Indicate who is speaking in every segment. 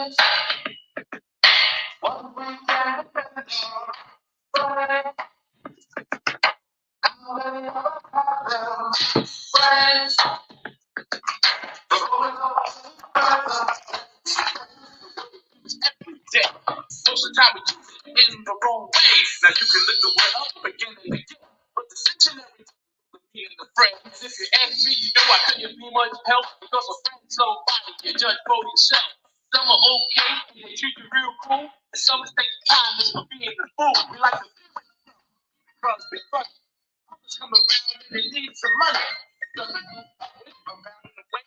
Speaker 1: Most of the time we do it in the wrong way. Now you can lift the word up again and again, but the dictionary with me and the friends. If you ask me, you know I couldn't be much help because a friend's somebody you judge for yourself. Some are okay and they treat you real cool, and some mistake kindness for being the fool. We like to be with brothers, big brothers. Others come around and they need some money. Doesn't move around in the way.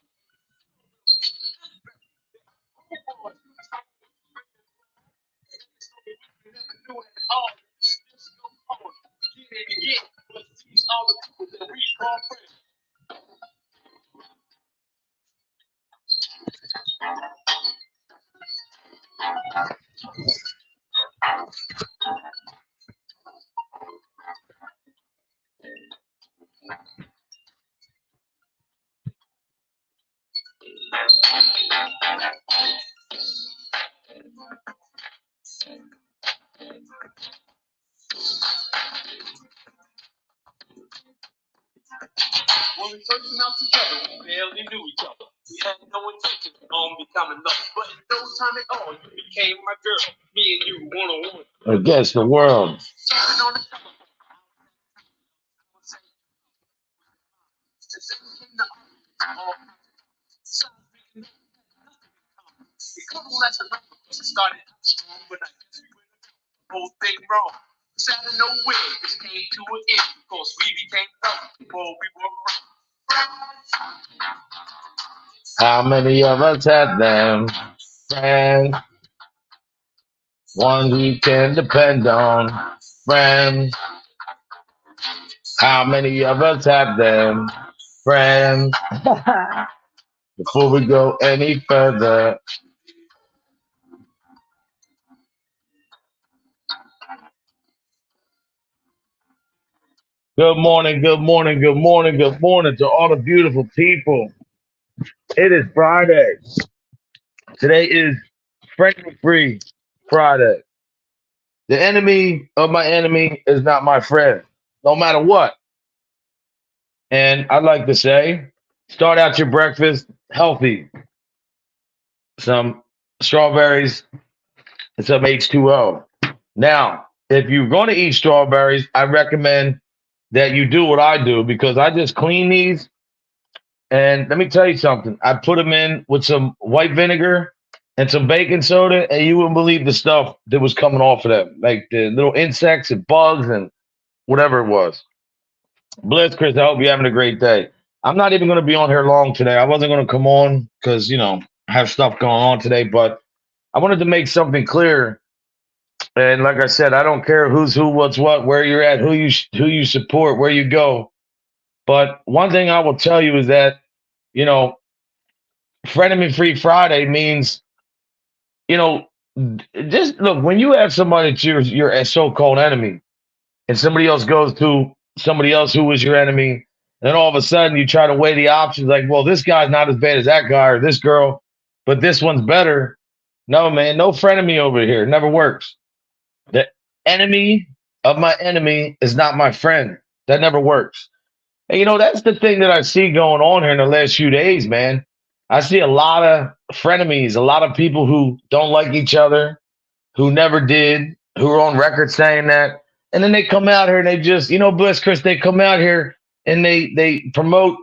Speaker 1: When we first went out together, we barely knew each other. We had no intention on becoming lovers, but in no time at all, you became my girl. Me and you, one-on-one.
Speaker 2: Against the world.
Speaker 1: Started strong, but I guess we went the whole thing wrong. Out of nowhere, this came to an end because we became lovers before we were friends.
Speaker 2: How many of us have them friends? One you can depend on. Friends. How many of us have them friends? Before we go any further, good morning, good morning, good morning, good morning to all the beautiful people. It is Friday. Today is Frenemey Free Friday. The enemy of my enemy is not my friend, no matter what. And I'd like to say, start out your breakfast healthy. Some strawberries and some H2O. Now, if you're going to eat strawberries, I recommend that you do what I do because I just clean these. And let me tell you something. I put them in with some white vinegar and some baking soda, and you wouldn't believe the stuff that was coming off of them, like the little insects and bugs and whatever it was. Bless, Chris. I hope you're having a great day. I'm not even going to be on here long today. I wasn't going to come on because, I have stuff going on today, but I wanted to make something clear. And like I said, I don't care who's who, what's what, where you're at, who you support, where you go. But one thing I will tell you is that, you know, Frenemy Free Friday means, you know, just look, when you have somebody that's your a so-called enemy and somebody else goes to somebody else who is your enemy, and then all of a sudden you try to weigh the options like, well, this guy's not as bad as that guy or this girl, but this one's better. No, man, no frenemy over here. It never works. The enemy of my enemy is not my friend. That never works. And that's the thing that I see going on here in the last few days, man. I see a lot of frenemies, a lot of people who don't like each other, who never did, who are on record saying that. And then they come out here and they just, bless Chris, they come out here and they promote,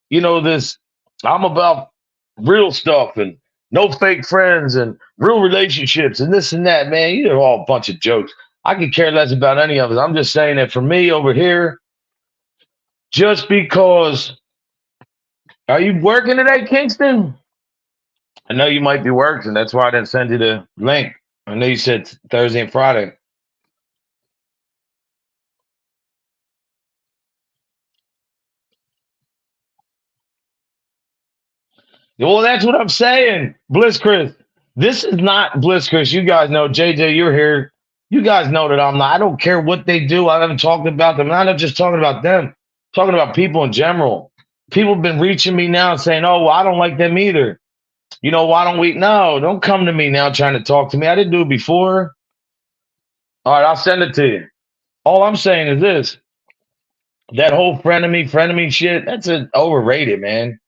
Speaker 2: this I'm about real stuff and no fake friends and real relationships and this and that, man. You're all a bunch of jokes. I could care less about any of it. I'm just saying that for me over here, just because, are you working today, Kingston? I know you might be working. That's why I didn't send you the link. I know you said Thursday and Friday. Well, that's what I'm saying, Bliss Chris. This is not Bliss Chris. You guys know, JJ, you're here. You guys know that I'm not. I don't care what they do. I haven't talked about them. I'm not just talking about them. I'm talking about people in general. People have been reaching me now saying, oh, well, I don't like them either. Why don't we? No, don't come to me now trying to talk to me. I didn't do it before. All right, I'll send it to you. All I'm saying is this: that whole frenemy shit, that's overrated, man.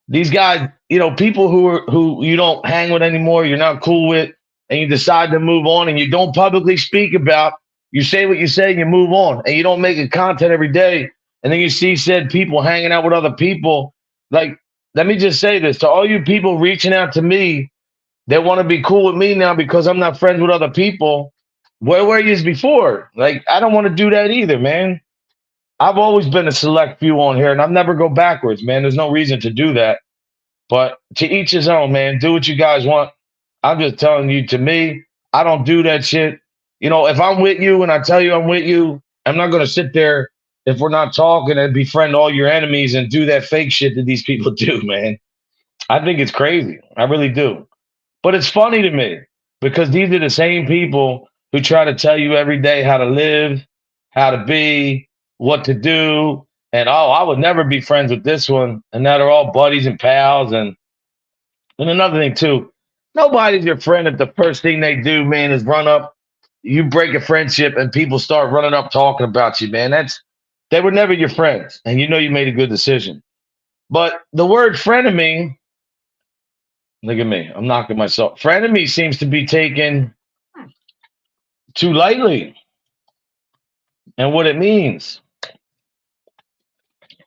Speaker 2: These guys, people who you don't hang with anymore, you're not cool with, and you decide to move on, and you don't publicly speak about. You say what you say, and you move on, and you don't make a content every day, and then you see said people hanging out with other people. Like, let me just say this to all you people reaching out to me that want to be cool with me now because I'm not friends with other people. Where were you before? Like, I don't want to do that either, man. I've always been a select few on here, and I've never go backwards, man. There's no reason to do that. But to each his own, man. Do what you guys want. I'm just telling you, to me, I don't do that shit. If I'm with you and I tell you I'm with you, I'm not going to sit there if we're not talking and befriend all your enemies and do that fake shit that these people do, man. I think it's crazy. I really do. But it's funny to me because these are the same people who try to tell you every day how to live, how to be, what to do. And oh, I would never be friends with this one. And now they're all buddies and pals. And another thing too, nobody's your friend if the first thing they do, man, is run up. You break a friendship and people start running up talking about you, man. They were never your friends, and you made a good decision. But the word frenemy, look at me, I'm knocking myself. Frenemy seems to be taken too lightly, and what it means.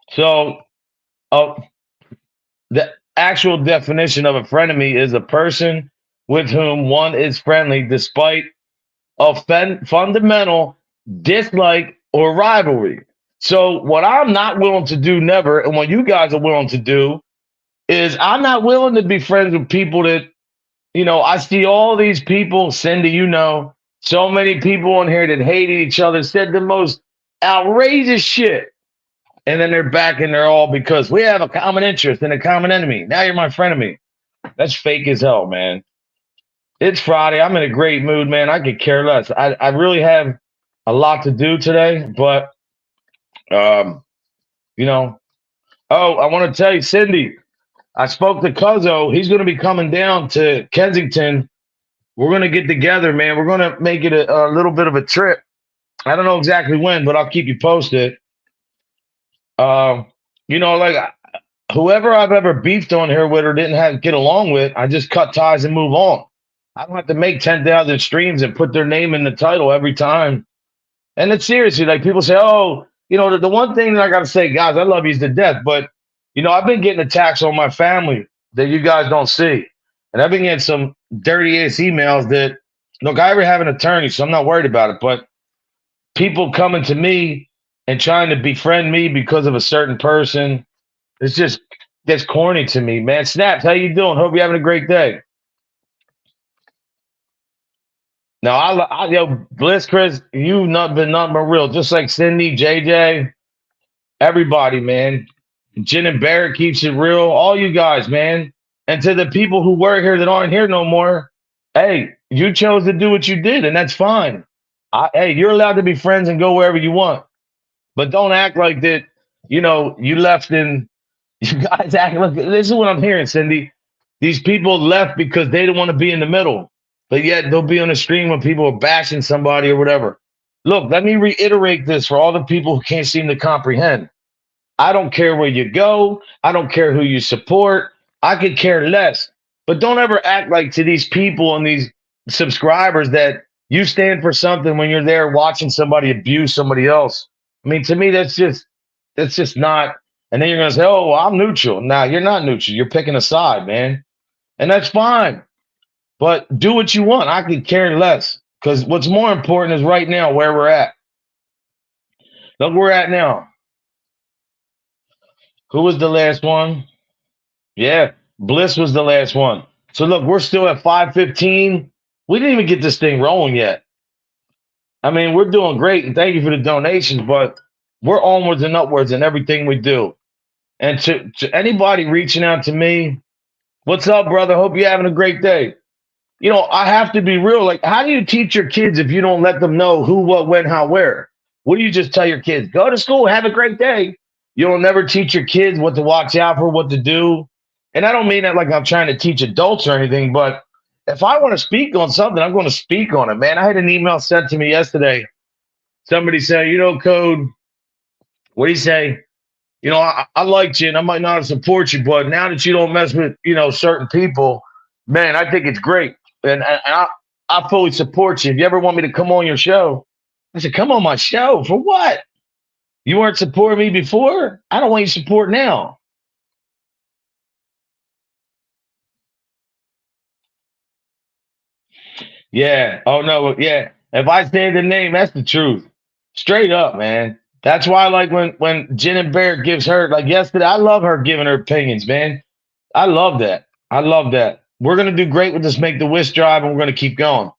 Speaker 2: So, uh, the actual definition of a frenemy is a person with whom one is friendly despite a fundamental dislike or rivalry. So, what I'm not willing to do never, and what you guys are willing to do, is I'm not willing to be friends with people that, I see all these people, Cindy, so many people on here that hated each other, said the most outrageous shit. And then they're back and they're all because we have a common interest and a common enemy. Now you're my frenemy. That's fake as hell, man. It's Friday. I'm in a great mood, man. I could care less. I really have a lot to do today, but um, you know. Oh, I want to tell you, Cindy. I spoke to Cuzzo. He's going to be coming down to Kensington. We're going to get together, man. We're going to make it a little bit of a trip. I don't know exactly when, but I'll keep you posted. Um, like whoever I've ever beefed on here with or didn't get along with, I just cut ties and move on. I don't have to make 10,000 streams and put their name in the title every time. And it's seriously like people say, oh, the one thing that I got to say, guys, I love you to death, but I've been getting attacks on my family that you guys don't see, and I've been getting some dirty ass emails that look, I already have an attorney, so I'm not worried about it. But people coming to me and trying to befriend me because of a certain person, it's just that's corny to me, man. Snaps, how you doing? Hope you're having a great day. Now, Bliss, Chris, you've not been nothing but real, just like Cindy, JJ, everybody, man. Jen and Barrett keeps it real. All you guys, man. And to the people who were here that aren't here no more, hey, you chose to do what you did, and that's fine. Hey, you're allowed to be friends and go wherever you want. But don't act like that, you left and you guys act like this is what I'm hearing, Cindy. These people left because they didn't want to be in the middle. But yet they'll be on a stream when people are bashing somebody or whatever. Look, let me reiterate this for all the people who can't seem to comprehend. I don't care where you go. I don't care who you support. I could care less. But don't ever act like to these people and these subscribers that you stand for something when you're there watching somebody abuse somebody else. I mean, to me, that's just not. And then you're going to say, oh, well, I'm neutral. Nah, you're not neutral. You're picking a side, man. And that's fine. But do what you want. I could care less. Because what's more important is right now where we're at. Look where we're at now. Who was the last one? Yeah, Bliss was the last one. So look, we're still at 5:15. We didn't even get this thing rolling yet. I mean, we're doing great, and thank you for the donations, but we're onwards and upwards in everything we do. And to anybody reaching out to me, what's up, brother? Hope you're having a great day. I have to be real. Like, how do you teach your kids if you don't let them know who, what, when, how, where? What do you just tell your kids? Go to school, have a great day. You'll never teach your kids what to watch out for, what to do. and I don't mean that like I'm trying to teach adults or anything, but if I want to speak on something, I'm going to speak on it, man. I had an email sent to me yesterday. Somebody said, Code, what do you say? I liked you and I might not support you, but now that you don't mess with, certain people, man, I think it's great. And I fully support you. If you ever want me to come on your show, I said, come on my show for what? You weren't supporting me before. I don't want your support now. Yeah. Oh no. Yeah. If I say the name, that's the truth. Straight up, man. That's why, like when Jen and Bear gives her like yesterday, I love her giving her opinions, man. I love that. I love that. We're gonna do great with this Make the Wish drive, and we're gonna keep going.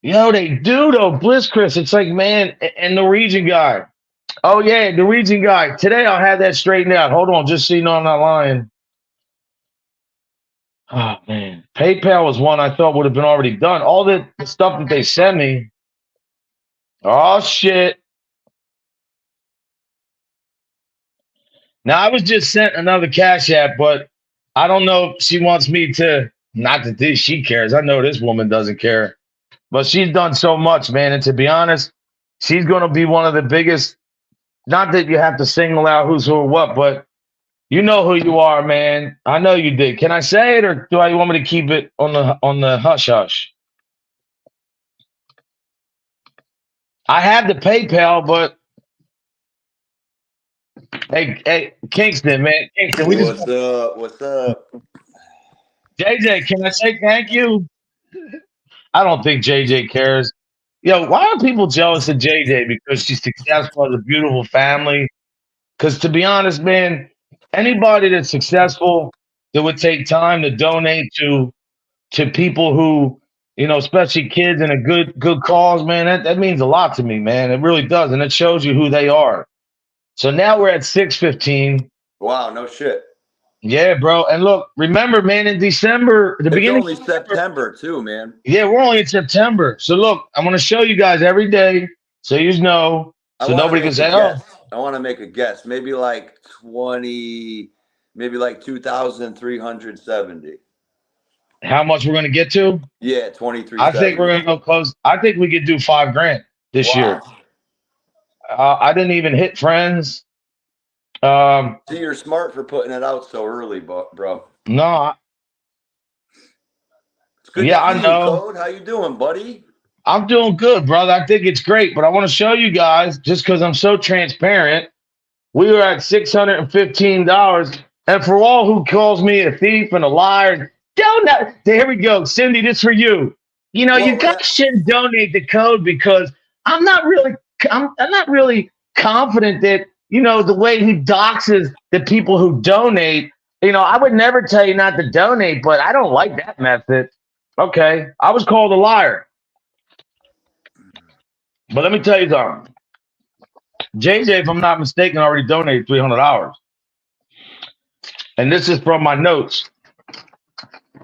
Speaker 2: They do though. Bliss Chris, it's like man, and Norwegian guy. Oh yeah, Norwegian guy. Today I'll have that straightened out. Hold on, just so you know I'm not lying. Oh man, PayPal was one I thought would have been already done. All the stuff that they sent me. Oh shit. Now I was just sent another Cash App, but I don't know if she wants me to. Not that she cares. I know this woman doesn't care, but she's done so much, man. And to be honest, she's going to be one of the biggest. Not that you have to single out who's who or what, but you know who you are, man. I know you did. Can I say it, or do I want me to keep it on the hush hush? I have the PayPal, but hey, Kingston, man, Kingston, we just
Speaker 3: What's up? What's up?
Speaker 2: JJ. Can I say thank you? I don't think JJ cares. Why are people jealous of JJ because she's successful, has a beautiful family? Because to be honest, man, anybody that's successful that would take time to donate to people who, especially kids in a good cause, man, that means a lot to me, man. It really does, and it shows you who they are. So now we're at 6:15.
Speaker 3: Wow, no shit.
Speaker 2: Yeah, bro. And look, remember, man, in December, the
Speaker 3: It's
Speaker 2: beginning
Speaker 3: only
Speaker 2: of December,
Speaker 3: September too, man.
Speaker 2: yeah, we're only in September. So look, I'm gonna show you guys every day so you know.
Speaker 3: I
Speaker 2: So
Speaker 3: want to
Speaker 2: nobody can
Speaker 3: make a
Speaker 2: say, oh,
Speaker 3: guess. I want to make a guess. Maybe like 20, maybe like 2,370.
Speaker 2: how much we're gonna get to?
Speaker 3: Yeah,
Speaker 2: I think we're
Speaker 3: 2370.
Speaker 2: gonna go close. I think we could do 5 grand this year.
Speaker 3: Wow.
Speaker 2: I didn't even hit friends. Um,
Speaker 3: See, you're smart for putting it out so early, bro.
Speaker 2: no,
Speaker 3: It's good
Speaker 2: yeah,
Speaker 3: to
Speaker 2: I
Speaker 3: see you,
Speaker 2: know.
Speaker 3: Code. How you doing, buddy?
Speaker 2: I'm doing good, brother. I think it's great, but I want to show you guys just because I'm so transparent. We were at $615, and for all who calls me a thief and a liar, don't. Here we go, Cindy. This for you. You
Speaker 3: Well,
Speaker 2: guys shouldn't donate the code because I'm not really. I'm not really confident that the way he doxes the people who donate. I would never tell you not to donate, but I don't like that method. Okay, I was called a liar, but let me tell you something. JJ, if I'm not mistaken, already donated $300, and this is from my notes.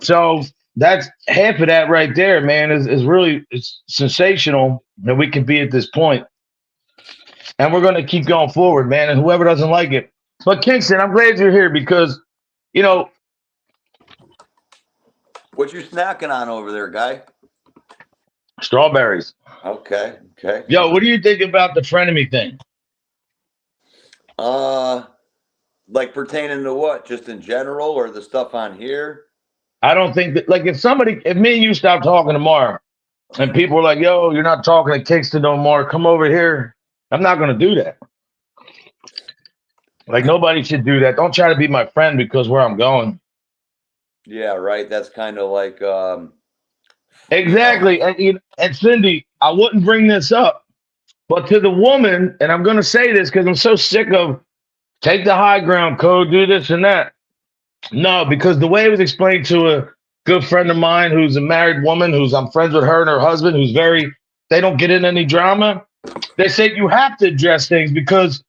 Speaker 2: So that's half of that right there, man. Is really it's sensational that we can be at this point, and we're going to keep going forward, man. And whoever doesn't like it, but Kingston, I'm glad you're here because you know
Speaker 3: what you snacking on over there, guy?
Speaker 2: strawberries.
Speaker 3: Okay.
Speaker 2: Yo, what do you think about the Frenemey thing?
Speaker 3: Like pertaining to what? Just in general, or the stuff on here?
Speaker 2: I don't think that, like, if me and you stop talking tomorrow, and people are like, "Yo, you're not talking to Kingston no more. Come over here." I'm not going to do that. Like, nobody should do that. Don't try to be my friend because where I'm going.
Speaker 3: Yeah, right. That's kind of like
Speaker 2: Exactly. And Cindy, I wouldn't bring this up, but to the woman, and I'm going to say this because I'm so sick of take the high ground, Code, do this and that. No, because the way it was explained to a good friend of mine who's a married woman, I'm friends with her and her husband, they don't get in any drama. They said you have to address things because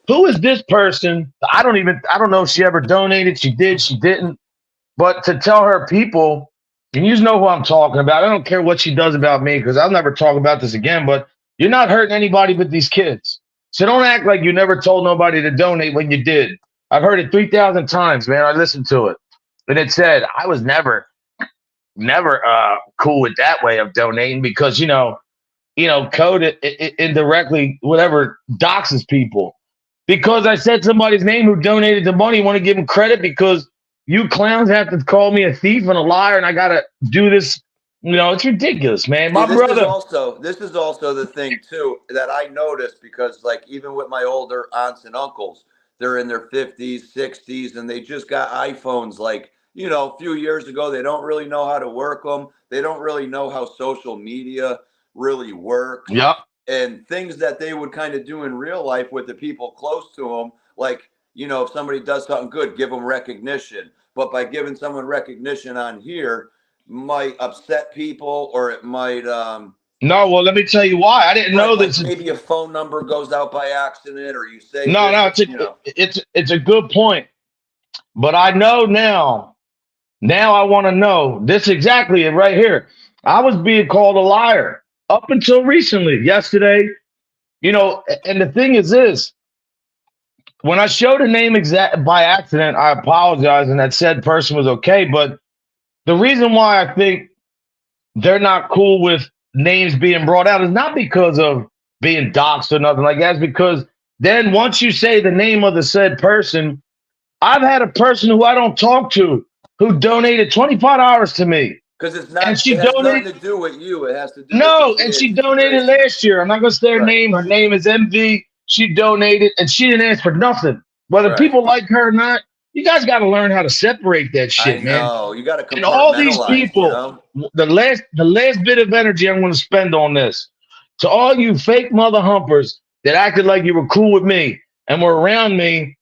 Speaker 2: who is this person? I don't know if she ever donated. She did, she didn't. But to tell her people, and you know who I'm talking about. I don't care what she does about me because I'll never talk about this again, but you're not hurting anybody but these kids. So don't act like you never told nobody to donate when you did. I've heard it 3,000 times, man. I listened to it, and it said I was never cool with that way of donating because code it indirectly, whatever, doxes people. Because I said somebody's name who donated the money, you want to give them credit because you clowns have to call me a thief and a liar, and I gotta do this. It's ridiculous, man.
Speaker 3: See,
Speaker 2: My brother.
Speaker 3: this is also the thing too that I noticed because like even with my older aunts and uncles, they're in their 50s, 60s, and they just got iPhones like, a few years ago. They don't really know how to work them. They don't really know how social media really works
Speaker 2: Yep.
Speaker 3: and things that they would kind of do in real life with the people close to them. Like, if somebody does something good, give them recognition. But by giving someone recognition on here, might upset people or it might
Speaker 2: No, well, let me tell you why. I didn't
Speaker 3: right,
Speaker 2: know
Speaker 3: like
Speaker 2: this.
Speaker 3: maybe a phone number goes out by accident or you say
Speaker 2: No,
Speaker 3: this,
Speaker 2: no, it's a good point. But I know now. Now I want to know this exactly right here. I was being called a liar up until recently, yesterday. And the thing is this: when I showed a name exact by accident, I apologize, and that said person was okay. But the reason why I think they're not cool with names being brought out is not because of being doxxed or nothing like that. It's because then once you say the name of the said person, I've had a person who I don't talk to who donated $25 to me.
Speaker 3: because it's
Speaker 2: And
Speaker 3: not,
Speaker 2: she
Speaker 3: it has nothing
Speaker 2: donated
Speaker 3: to do with you. It has to do with the
Speaker 2: no, and
Speaker 3: kid
Speaker 2: she donated
Speaker 3: situation.
Speaker 2: last year. I'm not gonna say her
Speaker 3: Right,
Speaker 2: name. Her name is MV. She donated and she didn't ask for nothing. Whether
Speaker 3: right.
Speaker 2: people like her or not, you guys gotta learn how to separate that
Speaker 3: I
Speaker 2: shit, man.
Speaker 3: know. You got to
Speaker 2: And all these
Speaker 3: compartmentalize,
Speaker 2: people, the last bit of energy I'm gonna spend on this. To all you fake mother humpers that acted like you were cool with me and were around me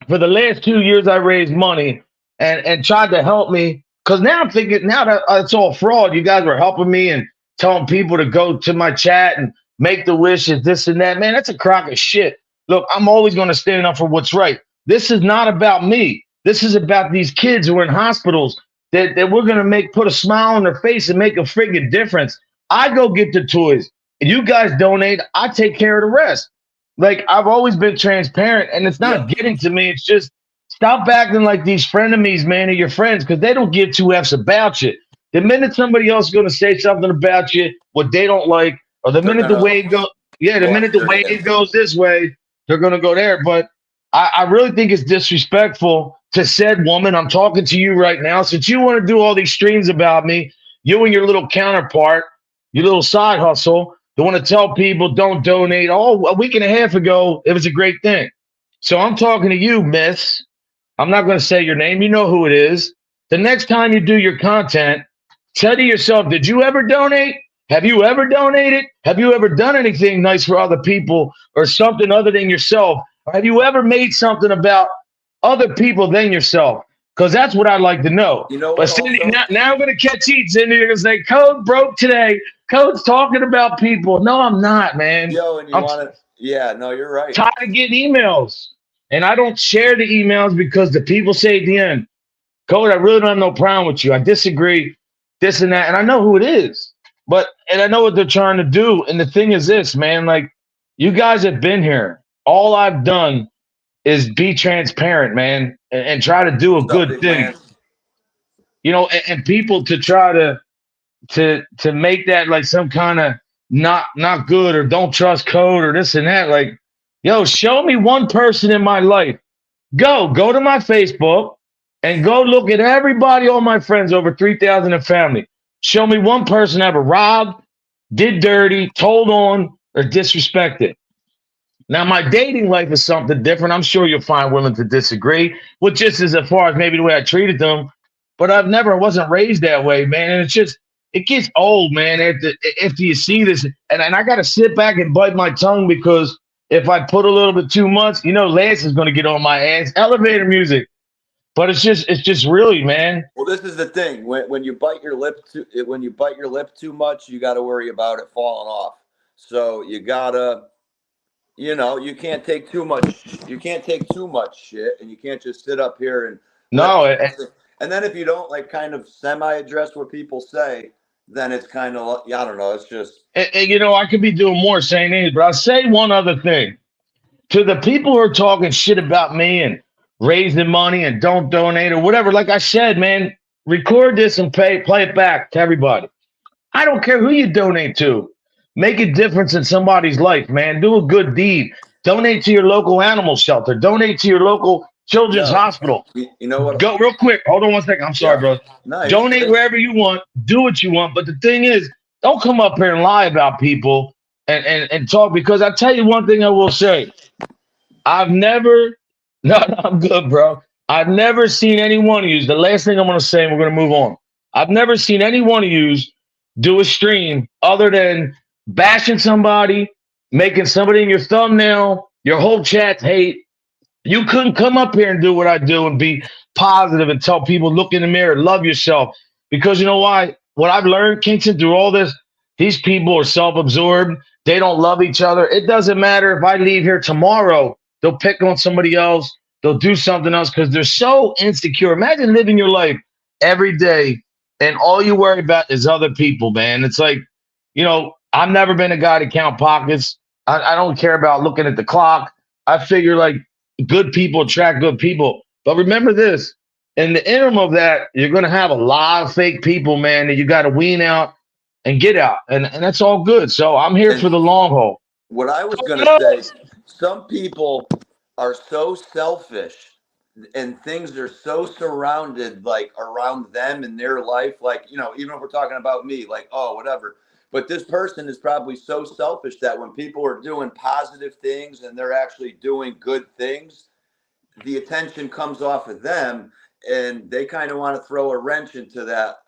Speaker 2: for the last 2 years, I raised money and tried to help me. Because now I'm thinking, now that it's all fraud. You guys were helping me and telling people to go to my chat and make the wishes, this and that. Man, that's a crock of shit. Look, I'm always going to stand up for what's right. This is not about me. This is about these kids who are in hospitals that we're going to put a smile on their face and make a friggin' difference. I go get the toys. And you guys donate. I take care of the rest. Like I've always been transparent, and it's not
Speaker 3: Yep.
Speaker 2: getting to me. It's just stop acting like these frenemies, man, are your friends, because they don't give two f's about you. The minute somebody else is going to say something about you, what they don't like, or the
Speaker 3: They're
Speaker 2: minute the
Speaker 3: gonna
Speaker 2: wave goes, yeah, the
Speaker 3: go
Speaker 2: minute
Speaker 3: after
Speaker 2: the
Speaker 3: your
Speaker 2: wave
Speaker 3: kids.
Speaker 2: goes this way, they're going to go there. But I really think it's disrespectful to said woman. I'm talking to you right now, since you want to do all these streams about me. You and your little counterpart, your little side hustle. They want to tell people don't donate. Oh, a week and a half ago, it was a great thing. So I'm talking to you, miss. I'm not going to say your name. You know who it is. The next time you do your content, tell to yourself, did you ever donate? Have you ever donated? Have you ever done anything nice for other people or something other than yourself? Or have you ever made something about other people than yourself? Because that's what I'd like to know.
Speaker 3: You know
Speaker 2: But
Speaker 3: what
Speaker 2: Cindy,
Speaker 3: also?
Speaker 2: now I'm going to catch heat, Cindy. You're going to say, Code broke today. Code's talking about people. No, I'm not, man.
Speaker 3: Yo, and you
Speaker 2: I'm
Speaker 3: want to, yeah, no, you're right.
Speaker 2: tired of getting emails. And I don't share the emails because the people say at the end, Code, I really don't have no problem with you. I disagree, this and that. And I know who it is. And I know what they're trying to do. And the thing is this, man, like you guys have been here. All I've done is be transparent, man, and try to do a
Speaker 3: What's up,
Speaker 2: good
Speaker 3: big
Speaker 2: thing.
Speaker 3: man?
Speaker 2: And people to try to make that like some kind of not good or don't trust Code or this and that. Like, yo, show me one person in my life. Go to my Facebook and go look at everybody, all my friends, over 3,000 in family. Show me one person ever robbed, did dirty, told on, or disrespected. Now, my dating life is something different. I'm sure you'll find women to disagree, with just as far as maybe the way I treated them. But wasn't raised that way, man. And it gets old, man, after you see this. And I got to sit back and bite my tongue because if I put a little bit too much, Lance is going to get on my ass. Elevator music. But it's just really, man.
Speaker 3: Well, this is the thing. When you bite your lip too much, you got to worry about it falling off. So you gotta, you can't take too much. You can't take too much shit, and you can't just sit up here and let
Speaker 2: No,
Speaker 3: people say. And then if you don't like kind of semi-address what people say, then it's kind of, I don't know. It's just
Speaker 2: I could be doing more saying things, but I'll say one other thing. To the people who are talking shit about me and raising money and don't donate or whatever. Like I said, man, record this and play it back to everybody. I don't care who you donate to. Make a difference in somebody's life, man. Do a good deed. Donate to your local animal shelter. Donate to your local children's
Speaker 3: Yo,
Speaker 2: hospital.
Speaker 3: you know what?
Speaker 2: Go real quick. Hold on one second. I'm sorry,
Speaker 3: Yeah.
Speaker 2: bro.
Speaker 3: No, you're
Speaker 2: Donate
Speaker 3: straight.
Speaker 2: wherever you want. Do what you want. But the thing is, don't come up here and lie about people and talk, because I tell you one thing I will say. I've never, no, I'm good, bro. I've never seen any one of you. The last thing I'm going to say, and we're going to move on. I've never seen any one of you do a stream other than bashing somebody, making somebody in your thumbnail, your whole chat hate. You couldn't come up here and do what I do and be positive and tell people, look in the mirror, love yourself. Because you know why? What I've learned, Kingston, through all this, these people are self absorbed. They don't love each other. It doesn't matter if I leave here tomorrow, they'll pick on somebody else. They'll do something else because they're so insecure. Imagine living your life every day and all you worry about is other people, man. It's like, I've never been a guy to count pockets. I don't care about looking at the clock. I figure like good people attract good people. But remember this, in the interim of that, you're going to have a lot of fake people, man, that you got to wean out and get out. And that's all good. So I'm here
Speaker 3: And
Speaker 2: for the long haul.
Speaker 3: what I was going to say, some people are so selfish and things are so surrounded like around them in their life. Like, even if we're talking about me, like, oh, whatever. But this person is probably so selfish that when people are doing positive things and they're actually doing good things, the attention comes off of them and they kind of want to throw a wrench into that.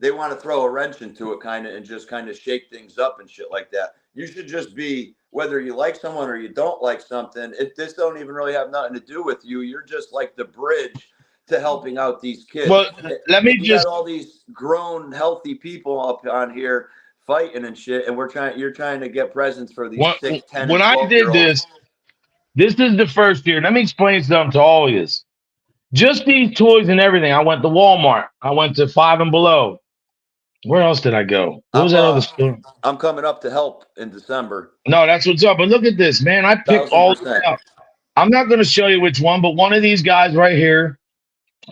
Speaker 3: They want to throw a wrench into it kind of and just kind of shake things up and shit like that. You should just be, whether you like someone or you don't like something, this don't even really have nothing to do with you. You're just like the bridge to helping out these kids.
Speaker 2: Well, let me
Speaker 3: You got
Speaker 2: just
Speaker 3: all these grown, healthy people up on here fighting and shit, and you're trying to get presents for these
Speaker 2: when,
Speaker 3: 6, 10,
Speaker 2: when
Speaker 3: and
Speaker 2: I
Speaker 3: 12
Speaker 2: did
Speaker 3: year olds.
Speaker 2: this is the first year. Let me explain something to all of you. Just these toys and everything. I went to Walmart. I went to Five and Below. Where else did I go? What was
Speaker 3: I'm
Speaker 2: that other store?
Speaker 3: I'm coming up to help in December.
Speaker 2: No, that's what's up. But look at this, man. I picked
Speaker 3: Thousand
Speaker 2: all this
Speaker 3: percent.
Speaker 2: out. I'm not going to show you which one, but one of these guys right here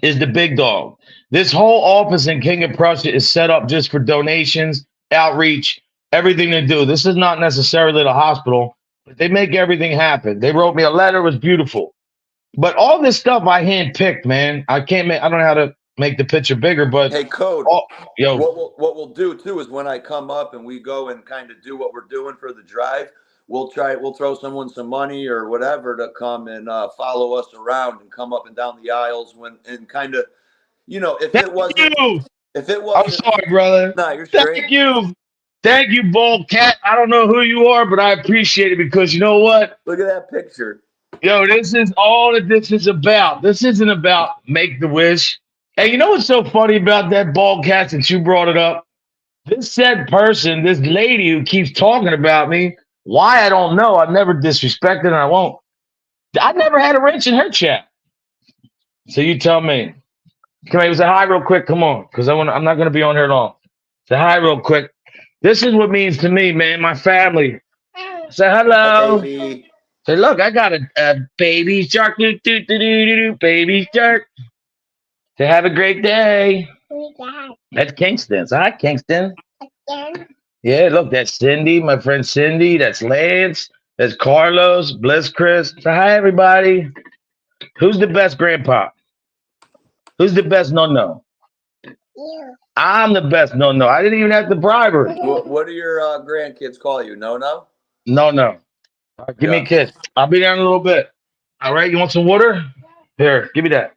Speaker 2: is the big dog. This whole office in King of Prussia is set up just for donations, outreach, everything they do. This is not necessarily the hospital, but they make everything happen. They wrote me a letter. It was beautiful. But all this stuff I handpicked, man. I don't know how to make the picture bigger, but
Speaker 3: Hey, Code.
Speaker 2: oh, yo,
Speaker 3: What we'll do too is when I come up and we go and kind of do what we're doing for the drive, we'll throw someone some money or whatever to come and follow us around and come up and down the aisles when and kind of if
Speaker 2: thank
Speaker 3: it wasn't
Speaker 2: you.
Speaker 3: if it
Speaker 2: I'm
Speaker 3: wasn't
Speaker 2: sorry, brother.
Speaker 3: nah, you're straight.
Speaker 2: Thank you. Thank you, Bald Cat. I don't know who you are, but I appreciate it because you know what?
Speaker 3: Look at that picture.
Speaker 2: Yo, this is all that this is about. This isn't about make the wish. And you know what's so funny about that Bald Cat since you brought it up? This said person, this lady who keeps talking about me, why I don't know. I've never disrespected and I won't. I never had a wrench in her chat. So you tell me. Come here, say hi real quick. Come on, because I'm not going to be on here long. Say hi real quick. This is what means to me, man. My family. Say
Speaker 3: Hi,
Speaker 2: hello.
Speaker 3: baby.
Speaker 2: Say, look, I got a baby shark. Doo, doo, doo, doo, doo, doo, baby shark. Say, have a great day. That's Kingston. Say hi, Kingston. Yeah, look, that's Cindy, my friend Cindy. That's Lance. That's Carlos. Bliss Chris. Say hi, everybody. Who's the best grandpa? Who's the best no? I'm the best no. I didn't even have to bribe her.
Speaker 3: What do your grandkids call you? No.
Speaker 2: No. All right, give me a
Speaker 3: Yeah.
Speaker 2: kiss. I'll be there in a little bit. All right, you want some water? Here, give me that.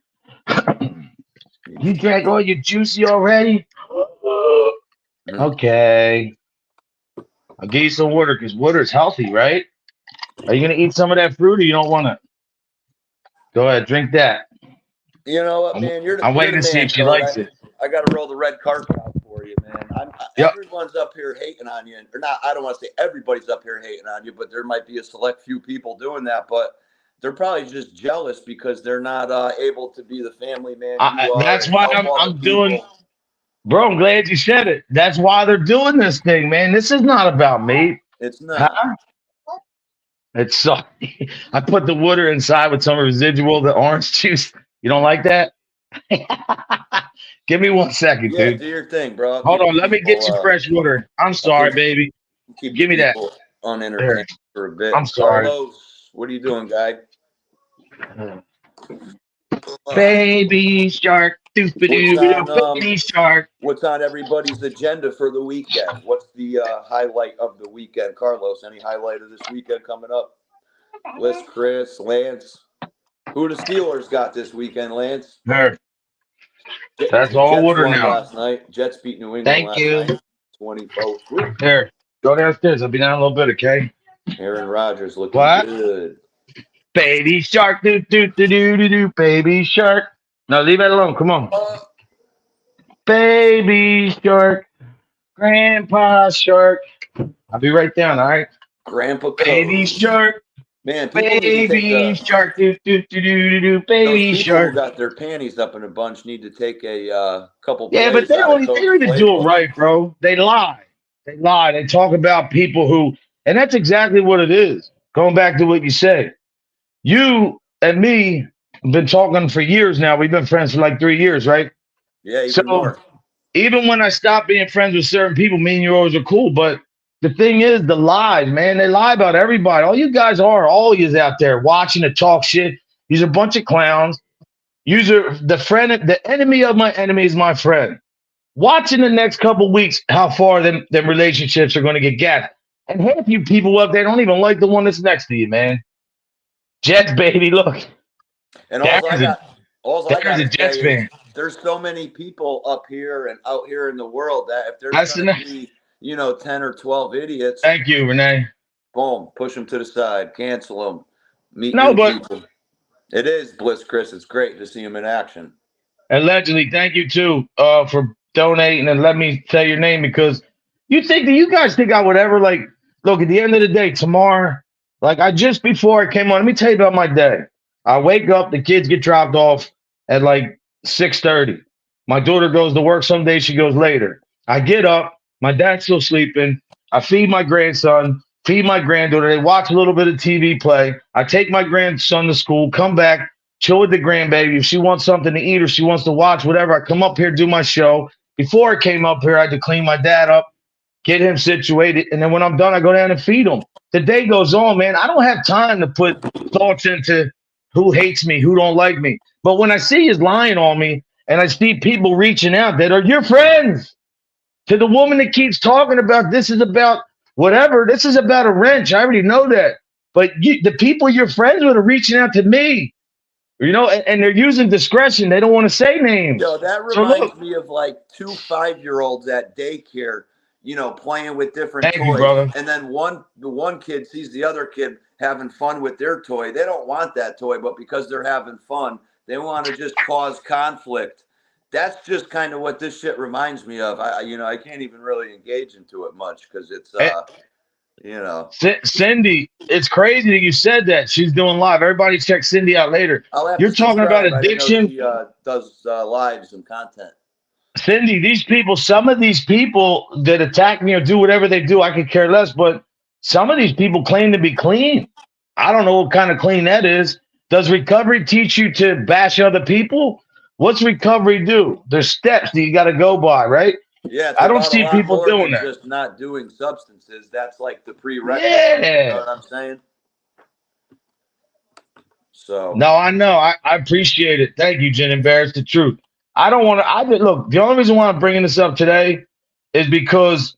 Speaker 2: You drank all your juicy already? Okay. I'll give you some water because water is healthy, right? Are you going to eat some of that fruit or you don't want to? Go ahead, drink that.
Speaker 3: You know what, man?
Speaker 2: I'm
Speaker 3: You're
Speaker 2: waiting
Speaker 3: the
Speaker 2: to see
Speaker 3: man,
Speaker 2: if she
Speaker 3: Code.
Speaker 2: likes it.
Speaker 3: I got to roll the red carpet out for you, man.
Speaker 2: Yep.
Speaker 3: Everyone's up here hating on you, or not. I don't want to say everybody's up here hating on you, but there might be a select few people doing that. But they're probably just jealous because they're not able to be the family man you are
Speaker 2: That's
Speaker 3: and
Speaker 2: why
Speaker 3: help all the
Speaker 2: I'm doing,
Speaker 3: people.
Speaker 2: bro. I'm glad you said it. That's why they're doing this thing, man. This is not about me.
Speaker 3: It's not.
Speaker 2: Huh? It's salty. I put the water inside with some residual, the orange juice. You don't like that? Give me 1 second,
Speaker 3: Yeah,
Speaker 2: dude.
Speaker 3: do your thing, bro.
Speaker 2: Hold
Speaker 3: Keep
Speaker 2: on.
Speaker 3: the
Speaker 2: Let me get
Speaker 3: people.
Speaker 2: you fresh water. I'm
Speaker 3: I'll
Speaker 2: sorry, baby.
Speaker 3: keep the
Speaker 2: Give me that.
Speaker 3: people
Speaker 2: There.
Speaker 3: unentertained for a bit.
Speaker 2: I'm sorry.
Speaker 3: Carlos, what are you doing, guy? Uh,
Speaker 2: Baby shark.
Speaker 3: what's on
Speaker 2: Baby shark.
Speaker 3: what's on everybody's agenda for the weekend? What's the highlight of the weekend, Carlos? Any highlight of this weekend coming up? Bliss, Chris, Lance. Who the Steelers got this weekend, Lance?
Speaker 2: There. That's all
Speaker 3: Jets
Speaker 2: water
Speaker 3: won
Speaker 2: now.
Speaker 3: last night. Jets beat New England
Speaker 2: Thank
Speaker 3: last
Speaker 2: you.
Speaker 3: night. 24. Whoop.
Speaker 2: There. Go downstairs. I'll be down in a little bit, okay?
Speaker 3: Aaron Rodgers looking
Speaker 2: What?
Speaker 3: good.
Speaker 2: Baby shark. Baby shark. No, leave it alone. Come on.
Speaker 3: Uh,
Speaker 2: Baby shark. Grandpa shark. I'll be right down, all right?
Speaker 3: Grandpa
Speaker 2: Baby
Speaker 3: Codes.
Speaker 2: shark.
Speaker 3: Man, people need to take
Speaker 2: Baby
Speaker 3: a.
Speaker 2: shark.
Speaker 3: Those
Speaker 2: Baby
Speaker 3: people who
Speaker 2: shark.
Speaker 3: got their panties up in a bunch need to take a couple
Speaker 2: Yeah, but
Speaker 3: plays out of
Speaker 2: they
Speaker 3: Code's
Speaker 2: don't even do it
Speaker 3: playbook.
Speaker 2: right, bro. They lie. They lie. They talk about people who, and that's exactly what it is. Going back to what you said, you and me have been talking for years now. We've been friends for like 3 years, right?
Speaker 3: Yeah,
Speaker 2: So
Speaker 3: even more.
Speaker 2: even when I stopped being friends with certain people, me and you always are cool. But the thing is, the lies, man, they lie about everybody. All you guys are, all yous out there watching to talk shit. These are a bunch of clowns. Yous are the friend, the enemy of my enemy is my friend. Watch in the next couple weeks how far them relationships are going to get gassed. And half you people up there don't even like the one that's next to you, man. Jets, baby, look.
Speaker 3: And
Speaker 2: There's a
Speaker 3: all I
Speaker 2: there's a
Speaker 3: gotta
Speaker 2: Jets
Speaker 3: say is
Speaker 2: fan.
Speaker 3: there's so many people up here and out here in the world that if there's
Speaker 2: That's
Speaker 3: gonna
Speaker 2: the
Speaker 3: be, 10 or 12 idiots,
Speaker 2: Thank you, Renee.
Speaker 3: boom, push them to the side, cancel them, meet
Speaker 2: No,
Speaker 3: new
Speaker 2: but
Speaker 3: people. It is Bliss, Chris. It's great to see him in action.
Speaker 2: allegedly, thank you too for donating and let me say your name because you guys think I would ever like look at the end of the day tomorrow, like I just before I came on, let me tell you about my day. I wake up, the kids get dropped off at like 6:30. My daughter goes to work some days, she goes later. I get up, my dad's still sleeping. I feed my grandson, feed my granddaughter, they watch a little bit of TV play. I take my grandson to school, come back, chill with the grandbaby. If she wants something to eat or she wants to watch whatever, I come up here, do my show. Before I came up here, I had to clean my dad up, get him situated, and then when I'm done, I go down and feed him. The day goes on, man. I don't have time to put thoughts into who hates me, who don't like me. But when I see he's lying on me, and I see people reaching out that are your friends, to the woman that keeps talking about this is about whatever, this is about a wrench. I already know that. But the people you're friends with are reaching out to me, and they're using discretion. They don't want to say
Speaker 3: Yo,
Speaker 2: names.
Speaker 3: that
Speaker 2: So
Speaker 3: reminds
Speaker 2: look,
Speaker 3: me of like two 5-year-olds at daycare, playing with different
Speaker 2: thank you,
Speaker 3: toys.
Speaker 2: brother.
Speaker 3: And then the one kid sees the other kid having fun with their toy. They don't want that toy, but because they're having fun, they want to just cause conflict. That's just kind of what this shit reminds me of. I can't even really engage into it much because it's
Speaker 2: Eh,
Speaker 3: you know.
Speaker 2: Cindy, it's crazy that you said that. She's doing live. Everybody check Cindy out later.
Speaker 3: I'll have to
Speaker 2: You're talking about
Speaker 3: subscribe. I didn't know
Speaker 2: addiction.
Speaker 3: she does lives and content.
Speaker 2: Cindy, these people, some of these people that attack me or do whatever they do, I could care less. But some of these people claim to be clean. I don't know what kind of clean that is. Does recovery teach you to bash other people? What's recovery do? There's steps that you got to go by, right?
Speaker 3: Yeah, it's
Speaker 2: I don't
Speaker 3: about a
Speaker 2: see
Speaker 3: lot
Speaker 2: people
Speaker 3: more
Speaker 2: doing
Speaker 3: than
Speaker 2: that.
Speaker 3: just not doing substances. That's like the prerequisite. You know
Speaker 2: Yeah.
Speaker 3: what I'm saying? So,
Speaker 2: No, I know. I appreciate it. Thank you, Jen. Embarrass the truth. I don't want to. Look. The only reason why I'm bringing this up today is because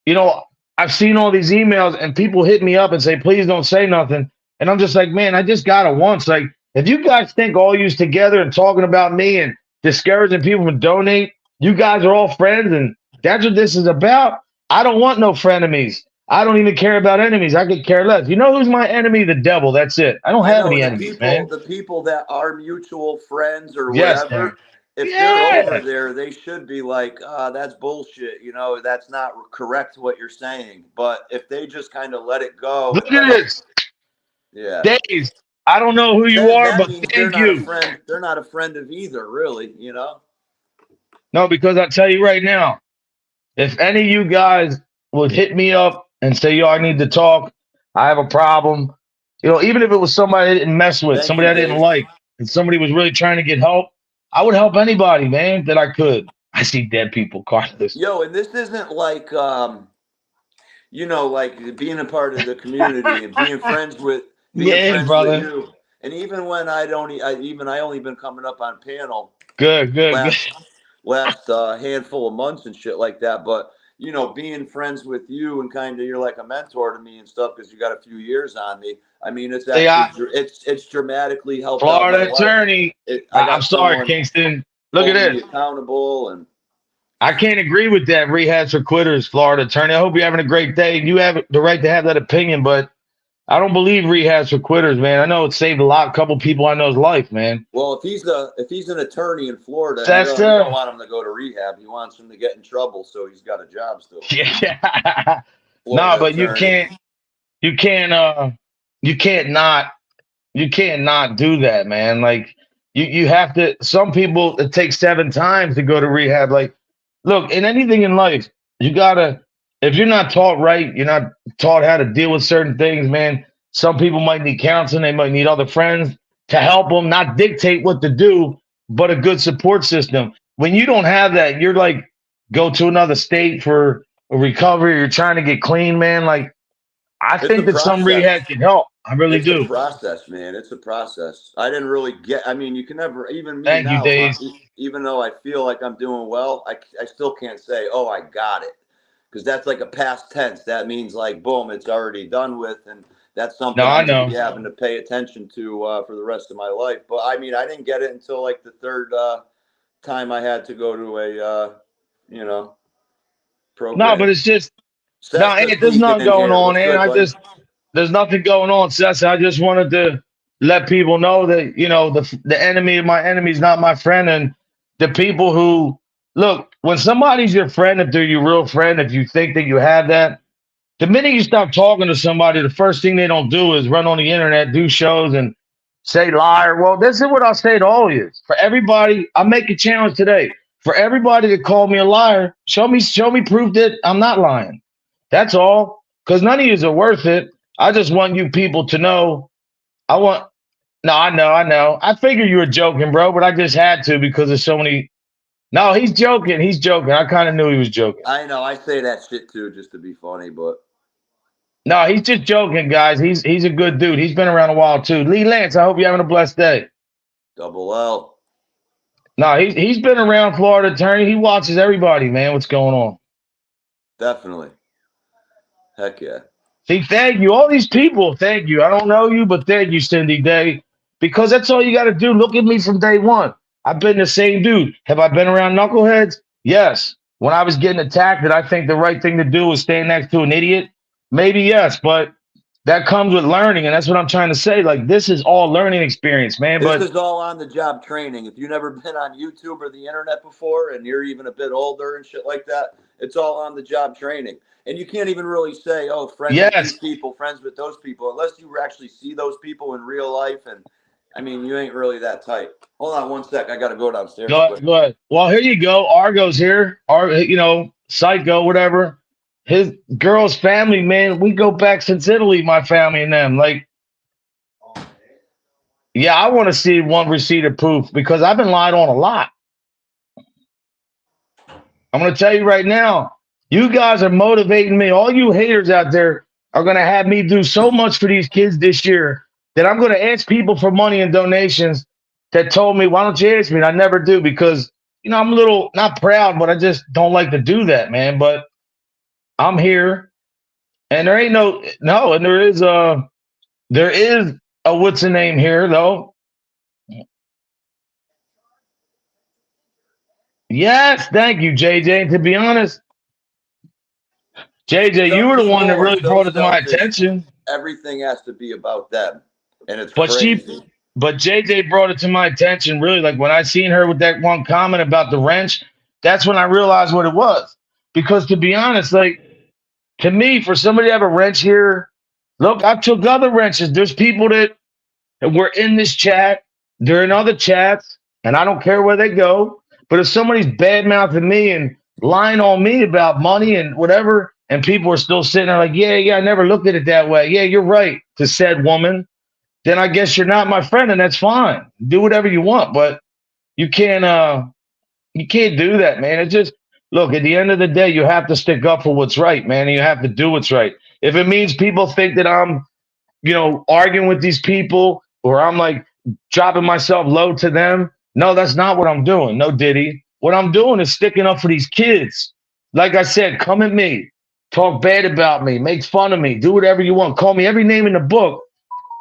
Speaker 2: you know I've seen all these emails and people hit me up and say, "Please don't say nothing." And I'm just like, man, I just got it once. Like, if you guys think all yous together and talking about me and discouraging people to donate, you guys are all friends and that's what this is about. I don't want no frenemies. I don't even care about enemies. I could care less. You know who's my enemy? The devil. That's it. I don't
Speaker 3: I
Speaker 2: have
Speaker 3: know
Speaker 2: any
Speaker 3: the
Speaker 2: enemies,
Speaker 3: people,
Speaker 2: man.
Speaker 3: the people that are mutual friends or
Speaker 2: Yes, man.
Speaker 3: whatever. If they're over
Speaker 2: Yeah.
Speaker 3: there, they should be like, that's bullshit. That's not correct what you're saying. But if they just kind of let it go
Speaker 2: Look
Speaker 3: and
Speaker 2: at this.
Speaker 3: yeah,
Speaker 2: Days. I don't know who you
Speaker 3: then
Speaker 2: are,
Speaker 3: that
Speaker 2: but
Speaker 3: means they're
Speaker 2: thank
Speaker 3: not a
Speaker 2: you.
Speaker 3: friend. They're not a friend of either, really.
Speaker 2: No, because I tell you right now, if any of you guys would hit me up and say, yo, I need to talk, I have a problem. Even if it was somebody I didn't mess with,
Speaker 3: Thank
Speaker 2: somebody
Speaker 3: you,
Speaker 2: I didn't
Speaker 3: Dave.
Speaker 2: like, and somebody was really trying to get help, I would help anybody, man, that I could. I see dead people, Carlos.
Speaker 3: Yo, and this isn't like like being a part of the community and being
Speaker 2: Yeah,
Speaker 3: friends with
Speaker 2: brother.
Speaker 3: you. And even when I don't, I only been coming up on panel
Speaker 2: Good, good, good.
Speaker 3: last handful of months and shit like that. But being friends with you and kind of you're like a mentor to me and stuff because you got a few years on me. I mean, it's
Speaker 2: See,
Speaker 3: actually it's dramatically helped out my
Speaker 2: Florida
Speaker 3: life.
Speaker 2: attorney.
Speaker 3: I
Speaker 2: I'm
Speaker 3: got
Speaker 2: sorry,
Speaker 3: someone
Speaker 2: Kingston. Look at
Speaker 3: holding me
Speaker 2: this.
Speaker 3: accountable and
Speaker 2: I can't agree with that. Rehabs for quitters, Florida attorney. I hope you're having a great day. You have the right to have that opinion, but I don't believe rehabs for quitters, man. I know it saved couple people I know's life, man.
Speaker 3: well, if he's an attorney in Florida,
Speaker 2: That's
Speaker 3: he don't want him to go to rehab. He wants him to get in trouble, so he's got a job still.
Speaker 2: yeah. Nah,
Speaker 3: Florida
Speaker 2: but
Speaker 3: attorney.
Speaker 2: you can't you can't not you can't not do that, man. Like you have to. Some people it takes 7 times to go to rehab. Like, look, in anything in life, you gotta. If you're not taught right, you're not taught how to deal with certain things, man. Some people might need counseling. They might need other friends to help them, not dictate what to do, but a good support system. When you don't have that, you're like go to another state for a recovery. You're trying to get clean, man. Like I
Speaker 3: It's a
Speaker 2: think that some
Speaker 3: process.
Speaker 2: rehab can help. I really
Speaker 3: It's a
Speaker 2: do.
Speaker 3: process, man. It's a process. I didn't really get. I mean, you can never. Even me
Speaker 2: Thank you,
Speaker 3: now,
Speaker 2: Dave.
Speaker 3: even though I feel like I'm doing well, I still can't say, "Oh, I got it," because that's like a past tense. That means like, boom, it's already done with, and that's
Speaker 2: No,
Speaker 3: something
Speaker 2: I
Speaker 3: I'm going to be
Speaker 2: know.
Speaker 3: having to pay attention to for the rest of my life. But I mean, I didn't get it until like the third time I had to go to a you know
Speaker 2: No, but
Speaker 3: program.
Speaker 2: it's just no,
Speaker 3: Seth's
Speaker 2: there's
Speaker 3: sneaking
Speaker 2: nothing
Speaker 3: in
Speaker 2: going
Speaker 3: here.
Speaker 2: on,
Speaker 3: What's
Speaker 2: and
Speaker 3: good, buddy?
Speaker 2: there's nothing going on, Seth. I just wanted to let people know that the enemy of my enemy is not my friend, and the people who look when somebody's your friend, if they're your real friend, if you think that you have that, the minute you stop talking to somebody, the first thing they don't do is run on the internet, do shows, and say liar. Well, this is what I'll say to all of you. For everybody, I'll make a challenge today. For everybody that called me a liar, show me proof that I'm not lying. That's all. Because none of you are worth it. I just want you people to know. I want. No, I know. I figure you were joking, bro, but I just had to because there's so many. No, he's joking. He's joking. I kind of knew he was joking.
Speaker 3: I know I say that shit too, just to be funny, but
Speaker 2: No, he's just joking, guys. He's a good dude. He's been around a while too. Lee Lance, I hope you're having a blessed day.
Speaker 3: double L.
Speaker 2: No, he's been around Florida attorney. He watches everybody, man. What's going on?
Speaker 3: Definitely. Heck yeah.
Speaker 2: See, thank you. All these people, thank you. I don't know you, but thank you, Cindy Day. Because that's all you got to do. Look at me from day one. I've been the same dude. Have I been around knuckleheads? Yes. When I was getting attacked, did I think the right thing to do was stand next to an idiot? Maybe yes, but that comes with learning, and that's what I'm trying to say. Like this is all learning experience, man.
Speaker 3: This
Speaker 2: But
Speaker 3: is all on the job training. If you've never been on YouTube or the internet before and you're even a bit older and shit like that, it's all on the job training. And you can't even really say, oh, friends with these
Speaker 2: yes,
Speaker 3: people, friends with those people, unless you actually see those people in real life. And I mean, you ain't really that tight. Hold on one sec. I got to go downstairs quick.
Speaker 2: go ahead. Well, here you go. Argo's here. Psycho, whatever. His girl's family, man. We go back since Italy, my family and them. Like, yeah, I want to see one receipt of proof because I've been lied on a lot. I'm going to tell you right now, you guys are motivating me. All you haters out there are going to have me do so much for these kids this year that I'm going to ask people for money and donations that told me, why don't you ask me? And I never do because, I'm a little not proud, but I just don't like to do that, man. But I'm here and there ain't no, and there is a what's the name here though. Yes, thank you, JJ. And to be honest, JJ, you
Speaker 3: Some
Speaker 2: were the one that
Speaker 3: people are
Speaker 2: really
Speaker 3: so
Speaker 2: brought it to my
Speaker 3: selfish,
Speaker 2: attention.
Speaker 3: everything has to be about them. And it's
Speaker 2: But
Speaker 3: crazy.
Speaker 2: JJ brought it to my attention really. Like when I seen her with that one comment about the wrench, that's when I realized what it was. Because to be honest, like to me, for somebody to have a wrench here, look, I took other wrenches. There's people that were in this chat, they're in other chats, and I don't care where they go. But if somebody's bad mouthing me and lying on me about money and whatever, and people are still sitting there like, yeah, I never looked at it that way. Yeah, you're right, to said woman. then I guess you're not my friend, and that's fine. Do whatever you want, but you can't you can't do that, man. It just look, at the end of the day, you have to stick up for what's right, man, and you have to do what's right. If it means people think that I'm, arguing with these people or I'm like dropping myself low to them, no, that's not what I'm doing. No, Diddy. What I'm doing is sticking up for these kids. Like I said, come at me, talk bad about me, make fun of me, do whatever you want, call me every name in the book.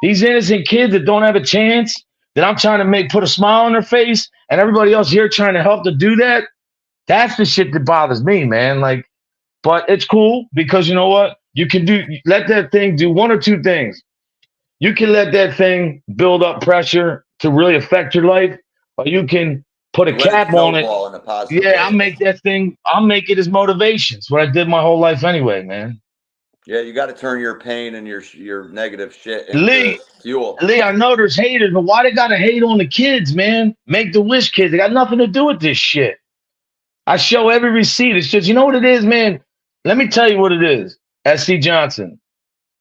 Speaker 2: These innocent kids that don't have a chance, that I'm trying to make put a smile on their face, and everybody else here trying to help to do that. That's the shit that bothers me, man. Like, but it's cool because you know what? You can let that thing do one or two things. You can let that thing build up pressure to really affect your life, or you can put a
Speaker 3: Let it
Speaker 2: cap on it.
Speaker 3: snowball in a positive
Speaker 2: Yeah,
Speaker 3: way.
Speaker 2: I'll make it as motivation. It's what I did my whole life anyway, man.
Speaker 3: Yeah, you got to turn your pain and your negative shit into
Speaker 2: Lee,
Speaker 3: fuel.
Speaker 2: Lee, I know there's haters, but why they gotta hate on the kids, man? Make the wish kids. They got nothing to do with this shit. I show every receipt. It's just, you know what it is, man? Let me tell you what it is, SC Johnson.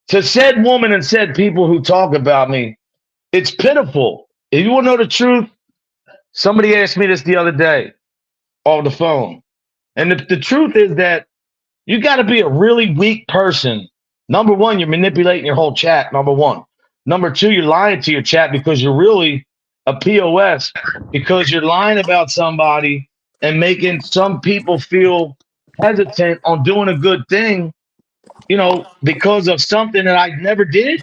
Speaker 2: To said woman and said people who talk about me, it's pitiful. If you want to know the truth, somebody asked me this the other day on the phone. And the truth is that you got to be a really weak person. Number one, you're manipulating your whole chat. Number one. Number two, you're lying to your chat because you're really a POS because you're lying about somebody and making some people feel hesitant on doing a good thing, because of something that I never did.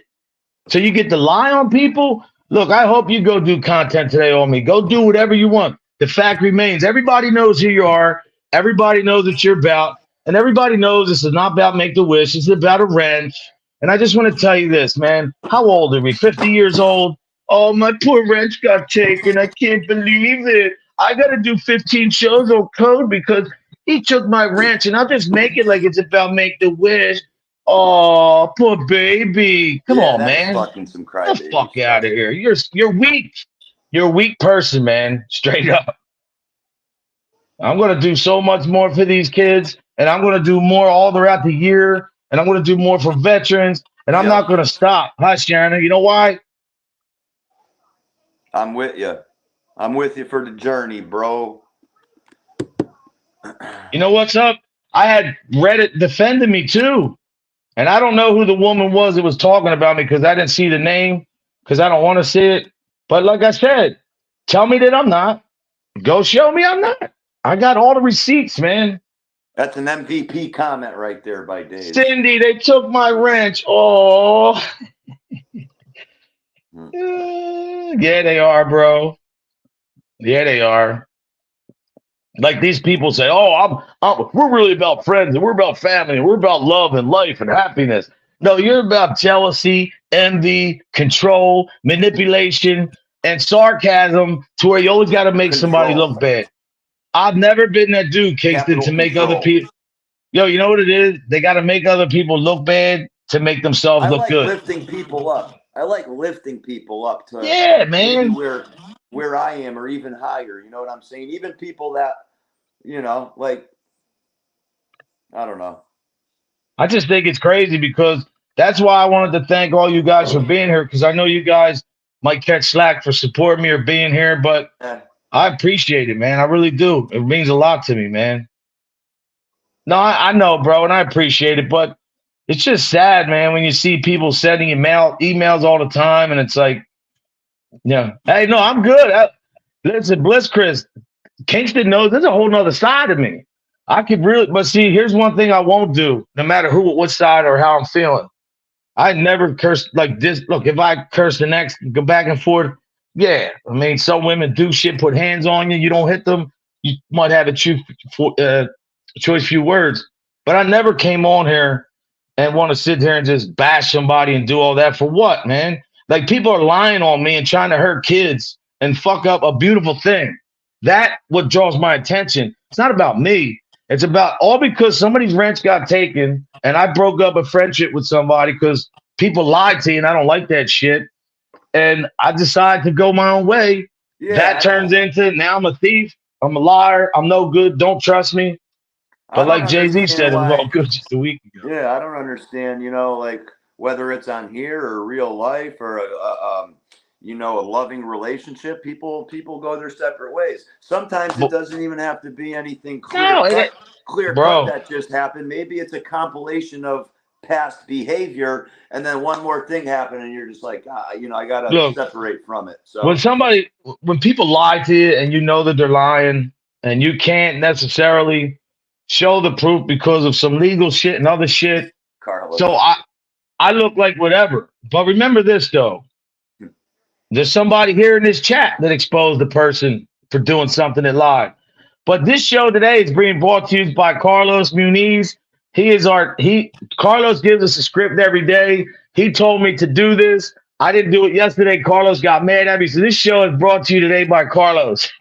Speaker 2: So you get to lie on people. Look, I hope you go do content today on me. Go do whatever you want. The fact remains, everybody knows who you are. Everybody knows what you're about. And everybody knows this is not about Make the Wish. It's about a wrench. And I just want to tell you this, man. How old are we? 50 years old? Oh, my poor wrench got taken. I can't believe it. I got to do 15 shows on code because he took my wrench. And I'll just make it like it's about Make the Wish. Oh, poor baby. Come
Speaker 3: Yeah,
Speaker 2: on,
Speaker 3: that's
Speaker 2: man.
Speaker 3: fucking some
Speaker 2: Get the
Speaker 3: crybaby
Speaker 2: fuck out
Speaker 3: stuff.
Speaker 2: of here. You're weak. You're a weak person, man. Straight up. I'm gonna do so much more for these kids, and I'm gonna do more all throughout the year, and I'm gonna do more for veterans, and I'm not
Speaker 3: Yep,
Speaker 2: gonna stop. Hi, Sharon. You know why?
Speaker 3: I'm with you. I'm with you for the journey, bro.
Speaker 2: You know what's up? I had Reddit defending me too. And I don't know who the woman was that was talking about me because I didn't see the name because I don't want to see it. But like I said, tell me that I'm not. Go show me I'm not. I got all the receipts, man.
Speaker 3: That's an MVP comment right there by Days.
Speaker 2: Cindy, they took my wrench. Oh,
Speaker 3: Hmm.
Speaker 2: yeah, they are, bro. Yeah, they are. Like these people say, "Oh, we're really about friends and we're about family and we're about love and life and happiness." No, you're about jealousy, envy, control, manipulation, and sarcasm to where you always got to make somebody
Speaker 3: Control.
Speaker 2: look bad. I've never been that dude, Kingston,
Speaker 3: Capital
Speaker 2: to make other
Speaker 3: control.
Speaker 2: people. Yo, you know what it is? They got to make other people look bad to make themselves
Speaker 3: I
Speaker 2: look
Speaker 3: like
Speaker 2: good.
Speaker 3: lifting people up. I like lifting people up to
Speaker 2: Yeah,
Speaker 3: maybe
Speaker 2: man.
Speaker 3: where I am or even higher. You know what I'm saying? Even people that, like, I don't know.
Speaker 2: I just think it's crazy because that's why I wanted to thank all you guys for being here because I know you guys might catch slack for supporting me or being here, but
Speaker 3: Eh,
Speaker 2: I appreciate it, man. I really do. It means a lot to me, man. No, I know, bro, and I appreciate it, but it's just sad, man, when you see people sending emails all the time, and it's like, yeah, hey, no, I'm good. Listen, Bliss Chris, Kingston knows there's a whole nother side of me. I could really, but see, here's one thing I won't do, no matter what side or how I'm feeling. I never curse like this. Look, if I curse the next, go back and forth, yeah. I mean, some women do shit, put hands on you. You don't hit them. You might have a choice few words. But I never came on here and want to sit here and just bash somebody and do all that for what, man? Like people are lying on me and trying to hurt kids and fuck up a beautiful thing. That what draws my attention. It's not about me. It's about all because somebody's wrench got taken and I broke up a friendship with somebody because people lied to you and I don't like that shit. And I decide to go my own way. That
Speaker 3: yeah,
Speaker 2: turns into now I'm a thief. I'm a liar. I'm no good. Don't trust me.
Speaker 3: I
Speaker 2: But
Speaker 3: don't
Speaker 2: like Jay Z
Speaker 3: understand
Speaker 2: said, it was all
Speaker 3: why.
Speaker 2: good just a week ago.
Speaker 3: Yeah, I don't understand. Like whether it's on here or real life or a loving relationship. People go their separate ways. Sometimes it
Speaker 2: But,
Speaker 3: doesn't even have to be anything
Speaker 2: no,
Speaker 3: clear cut
Speaker 2: bro.
Speaker 3: that just happened. Maybe it's a compilation of past behavior, and then one more thing happened, and you're just like, I gotta
Speaker 2: Look,
Speaker 3: separate from it.
Speaker 2: when
Speaker 3: So
Speaker 2: when people lie to you and you know that they're lying, and you can't necessarily show the proof because of some legal shit and other shit. So
Speaker 3: Carlos,
Speaker 2: I look like whatever. But remember this though. There's somebody here in this chat that exposed the person for doing something that lied. But this show today is being brought to you by Carlos Muniz. Carlos gives us a script every day. He told me to do this. I didn't do it yesterday. Carlos got mad at me. So this show is brought to you today by Carlos.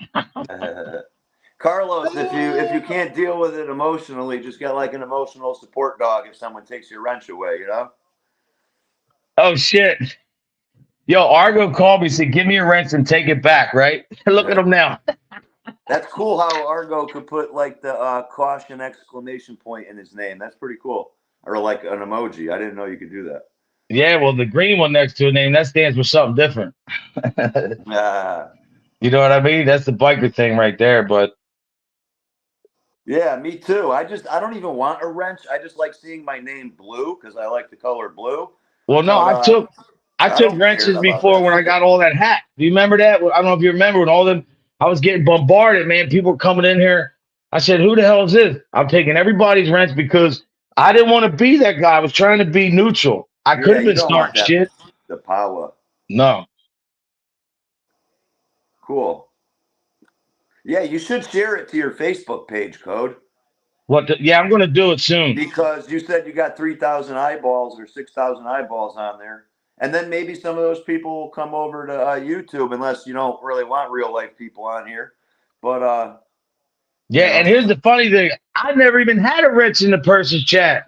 Speaker 3: Carlos, if you can't deal with it emotionally, just get like an emotional support dog if someone takes your wrench away.
Speaker 2: Oh shit. Yo, Argo called me and said, give me a wrench and take it back, right? Look at him now.
Speaker 3: That's cool how Argo could put like the caution exclamation point in his name. That's pretty cool. Or like an emoji. I didn't know you could do that.
Speaker 2: Yeah, well, the green one next to a name, that stands for something different.
Speaker 3: Uh,
Speaker 2: You know what I mean? That's the biker thing right there. But
Speaker 3: yeah, me too. I don't even want a wrench. I just like seeing my name blue because I like the color blue.
Speaker 2: well, no,
Speaker 3: But
Speaker 2: I
Speaker 3: I
Speaker 2: took
Speaker 3: don't care
Speaker 2: wrenches
Speaker 3: about
Speaker 2: before
Speaker 3: that
Speaker 2: when I
Speaker 3: shit.
Speaker 2: got all that hat. Do you remember that? I don't know if you remember when all them I was getting bombarded, man. People were coming in here. I said, who the hell is this? I'm taking everybody's wrench because I didn't want to be that guy. I was trying to be neutral. I could
Speaker 3: Yeah,
Speaker 2: have
Speaker 3: you
Speaker 2: been
Speaker 3: don't want
Speaker 2: starting
Speaker 3: that
Speaker 2: shit.
Speaker 3: the power.
Speaker 2: No.
Speaker 3: Cool. Yeah, you should share it to your Facebook page, Code.
Speaker 2: Yeah, I'm gonna do it soon.
Speaker 3: Because you said you got 3,000 eyeballs or 6,000 eyeballs on there. And then maybe some of those people will come over to YouTube unless you don't really want real life people on here. But,
Speaker 2: Yeah, and here's the funny thing. I never even had a wrench in the person's chat.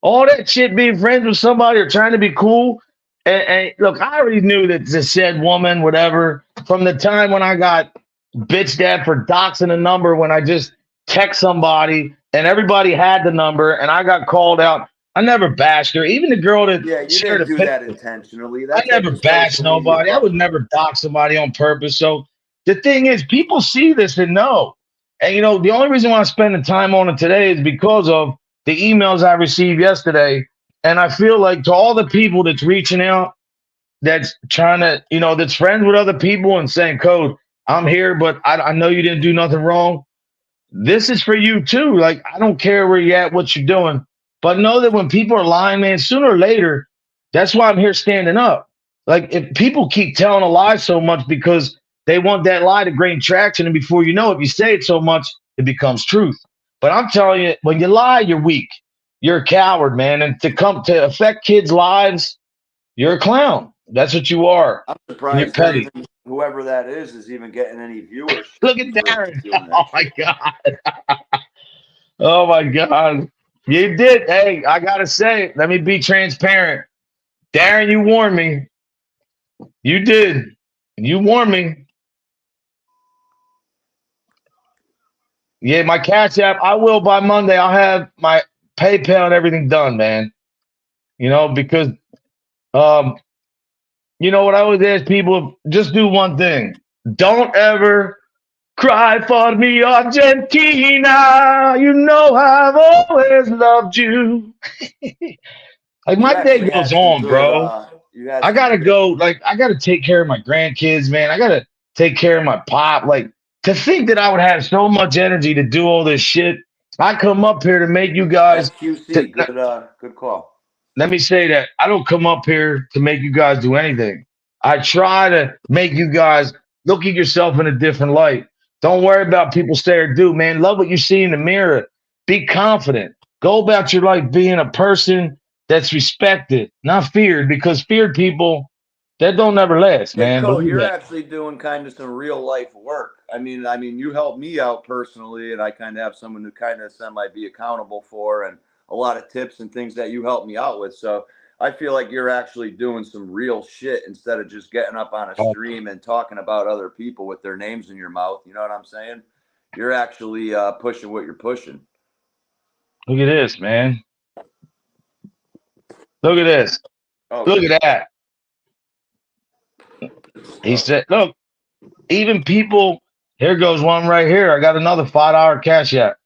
Speaker 2: All that shit being friends with somebody or trying to be cool. And look, I already knew that the said woman, whatever, from the time when I got bitched at for doxing a number when I just text somebody and everybody had the number and I got called out. I never bashed her. Even the girl that
Speaker 3: yeah, you
Speaker 2: shared
Speaker 3: didn't
Speaker 2: a
Speaker 3: do that
Speaker 2: picture.
Speaker 3: intentionally.
Speaker 2: I
Speaker 3: That's like
Speaker 2: never
Speaker 3: a
Speaker 2: bashed
Speaker 3: social media
Speaker 2: nobody. I would
Speaker 3: buffer.
Speaker 2: never dox somebody on purpose. So the thing is, people see this and know. And the only reason why I spend the time on it today is because of the emails I received yesterday. And I feel like to all the people that's reaching out, that's trying to, that's friends with other people and saying, Code, I'm here, but I know you didn't do nothing wrong. This is for you too. Like, I don't care where you're at, what you're doing, but know that when people are lying, man, sooner or later, that's why I'm here standing up. Like, if people keep telling a lie so much because they want that lie to gain traction, and before you know it, if you say it so much, it becomes truth. But I'm telling you, when you lie, you're weak. You're a coward, man. And to come to affect kids' lives, you're a clown. That's what you are.
Speaker 3: I'm
Speaker 2: And you're
Speaker 3: surprised that
Speaker 2: petty.
Speaker 3: even whoever that is even getting any viewership
Speaker 2: Look at
Speaker 3: for
Speaker 2: Darren.
Speaker 3: doing that
Speaker 2: Oh my
Speaker 3: shit.
Speaker 2: God. Oh my God. You did. Hey, I gotta say, let me be transparent. Darren, you warned me. You did. You warned me. Yeah, my Cash App, I will by Monday. I'll have my PayPal and everything done, man. Because um, what I always ask people, just do one thing. Don't ever cry for me, Argentina. You know I've always loved you. Like
Speaker 3: You
Speaker 2: my day
Speaker 3: actually
Speaker 2: goes
Speaker 3: had some
Speaker 2: on,
Speaker 3: good.
Speaker 2: bro.
Speaker 3: You had
Speaker 2: I
Speaker 3: some
Speaker 2: gotta
Speaker 3: great.
Speaker 2: go. Like I gotta take care of my grandkids, man. I gotta take care of my pop. Like to think that I would have so much energy to do all this shit. I come up here to make you guys. To,
Speaker 3: SQC, good call.
Speaker 2: let me say that I don't come up here to make you guys do anything. I try to make you guys look at yourself in a different light. Don't worry about people say or do, man. Love what you see in the mirror. Be confident. Go about your life being a person that's respected, not feared, because feared people that don't never last,
Speaker 3: Hey,
Speaker 2: man.
Speaker 3: Cole,
Speaker 2: Believe
Speaker 3: you're
Speaker 2: that.
Speaker 3: actually doing kind of some real life work. I mean, you helped me out personally, and I kind of have someone who kind of semi be accountable for, and a lot of tips and things that you helped me out with. So I feel like you're actually doing some real shit instead of just getting up on a
Speaker 2: Oh,
Speaker 3: stream and talking about other people with their names in your mouth. You know what I'm saying? You're actually pushing what you're pushing.
Speaker 2: look at this, man. Look at this.
Speaker 3: Oh,
Speaker 2: Look
Speaker 3: good
Speaker 2: at that. He
Speaker 3: stuff.
Speaker 2: said, look, even people, here goes one right here. I got another $5 cash app.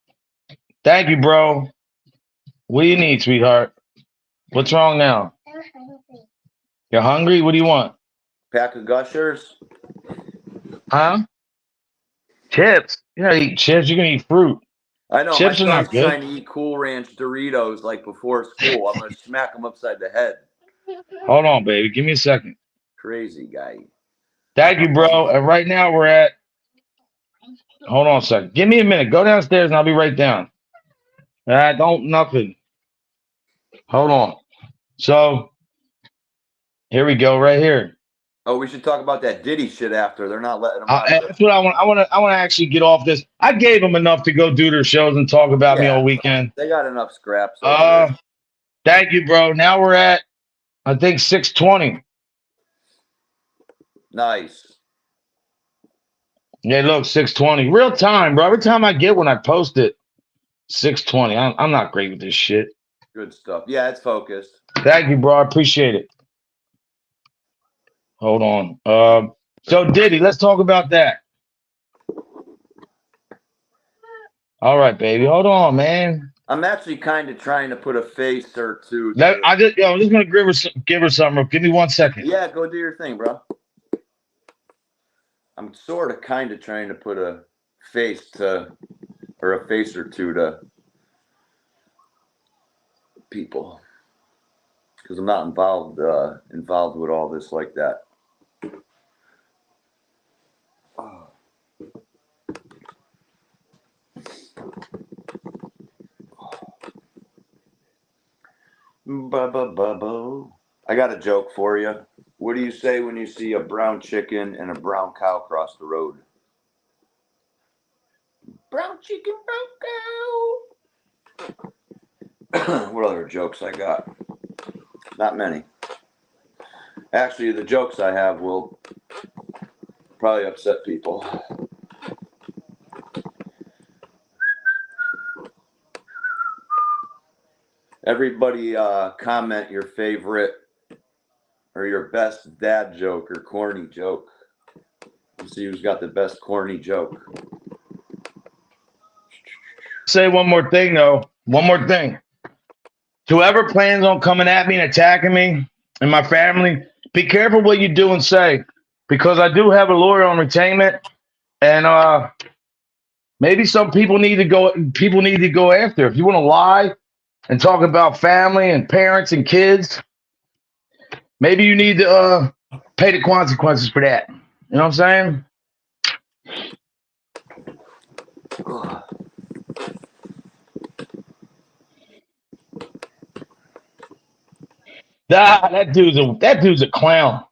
Speaker 2: Thank you, bro. What do you need, sweetheart? What's wrong now? You're hungry? What do you want?
Speaker 3: Pack of Gushers.
Speaker 2: Huh? Chips. You're not eating chips. You're going to eat fruit.
Speaker 3: I know my
Speaker 2: Chips are
Speaker 3: son's
Speaker 2: not good.
Speaker 3: trying to eat Cool Ranch Doritos like before school. I'm gonna smack him upside the head.
Speaker 2: Hold on, baby. Give me a second.
Speaker 3: Crazy guy.
Speaker 2: Thank you, bro. And right now we're at, hold on a second. Give me a minute. Go downstairs and I'll be right down. Don't, nothing. Hold on. So here we go, right here.
Speaker 3: Oh, we should talk about that Diddy shit after. They're not letting him on.
Speaker 2: That's what I want. I want to actually get off this. I gave them enough to go do their shows and talk about me all weekend.
Speaker 3: They got enough scraps over there.
Speaker 2: Thank you, bro. Now we're at, I think, 620.
Speaker 3: Nice.
Speaker 2: Yeah, look, 620. Real time, bro. Every time I get one, I post it. 620. I'm not great with this shit.
Speaker 3: Good stuff. Yeah, it's focused.
Speaker 2: Thank you, bro. I appreciate it. Hold on. So Diddy, let's talk about that. All right, baby. Hold on, man.
Speaker 3: I'm actually kind of trying to put a face or two.
Speaker 2: I'm just gonna give her something. Give me 1 second.
Speaker 3: Yeah, go do your thing, bro. I'm sort of kind of trying to put a face to, or a face or two to people, because I'm not involved with all this like that. Oh. I got a joke for you. What do you say when you see a brown chicken and a brown cow cross the road? Brown chicken, brown cow. What other jokes I got? Not many. Actually, the jokes I have will probably upset people. Everybody comment your favorite or your best dad joke or corny joke. Let's see who's got the best corny joke.
Speaker 2: Say one more thing, though. One more thing. Whoever plans on coming at me and attacking me and my family, be careful what you do and say, because I do have a lawyer on retainment, and maybe some people need to go. People need to go after. If you want to lie and talk about family and parents and kids, maybe you need to pay the consequences for that. You know what I'm saying? That dude's a clown.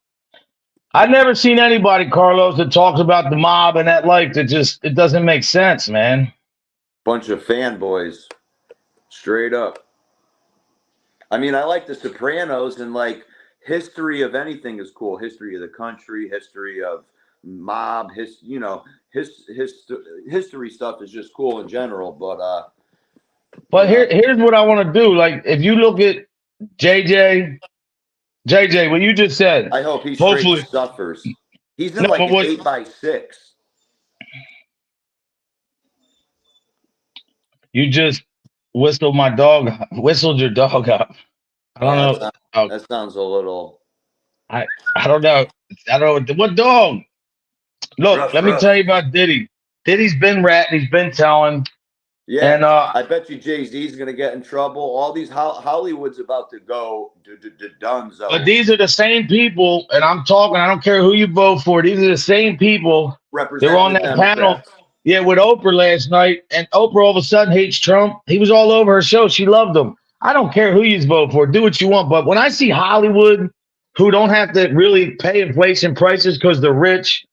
Speaker 2: I've never seen anybody, Carlos, that talks about the mob and that life that it doesn't make sense, man.
Speaker 3: Bunch of fanboys. Straight up. I mean, I like The Sopranos, and like history of anything is cool. History of the country, history of mob, history stuff is just cool in general. But
Speaker 2: here's what I want to do. Like, if you look at JJ, what you just said.
Speaker 3: I hope he straight suffers. He's in like an 8x6.
Speaker 2: You just whistled your dog up. I don't know.
Speaker 3: That sounds a little.
Speaker 2: I don't know. What dog? Look, let me tell you about Diddy. Diddy's been ratting. He's been telling.
Speaker 3: Yeah, and I bet you Jay-Z's going to get in trouble. All these Hollywood's about to go dunzo.
Speaker 2: But these are the same people, and I'm talking. I don't care who you vote for. These are the same people. They're on that panel. Yeah, with Oprah last night, and Oprah all of a sudden hates Trump. He was all over her show. She loved him. I don't care who you vote for. Do what you want. But when I see Hollywood, who don't have to really pay inflation prices because they're rich,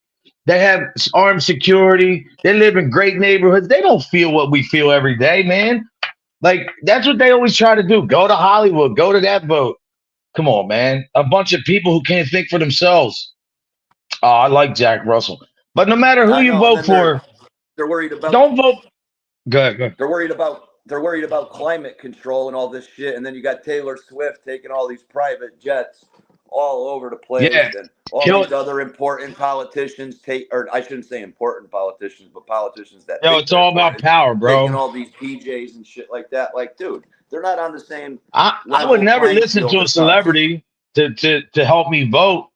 Speaker 2: they have armed security, they live in great neighborhoods, they don't feel what we feel every day, man. Like, that's what they always try to do. Go to Hollywood. Go to that vote. Come on, man. A bunch of people who can't think for themselves. Oh, I like Jack Russell. But no matter who you vote for,
Speaker 3: they're worried about.
Speaker 2: Don't vote. Go ahead.
Speaker 3: They're worried about they're worried about climate control and all this shit, and then you got Taylor Swift taking all these private jets all over the place,
Speaker 2: Yeah,
Speaker 3: and all
Speaker 2: kill
Speaker 3: these
Speaker 2: it.
Speaker 3: other important politicians or I shouldn't say important politicians, but politicians that
Speaker 2: Yo,
Speaker 3: think
Speaker 2: it's
Speaker 3: they're
Speaker 2: all about
Speaker 3: important,
Speaker 2: power,
Speaker 3: taking
Speaker 2: bro.
Speaker 3: all these PJs and shit like that. Like, dude, they're not on the same
Speaker 2: I would
Speaker 3: level
Speaker 2: never
Speaker 3: playing
Speaker 2: listen to
Speaker 3: field
Speaker 2: a
Speaker 3: as us.
Speaker 2: celebrity to help me vote.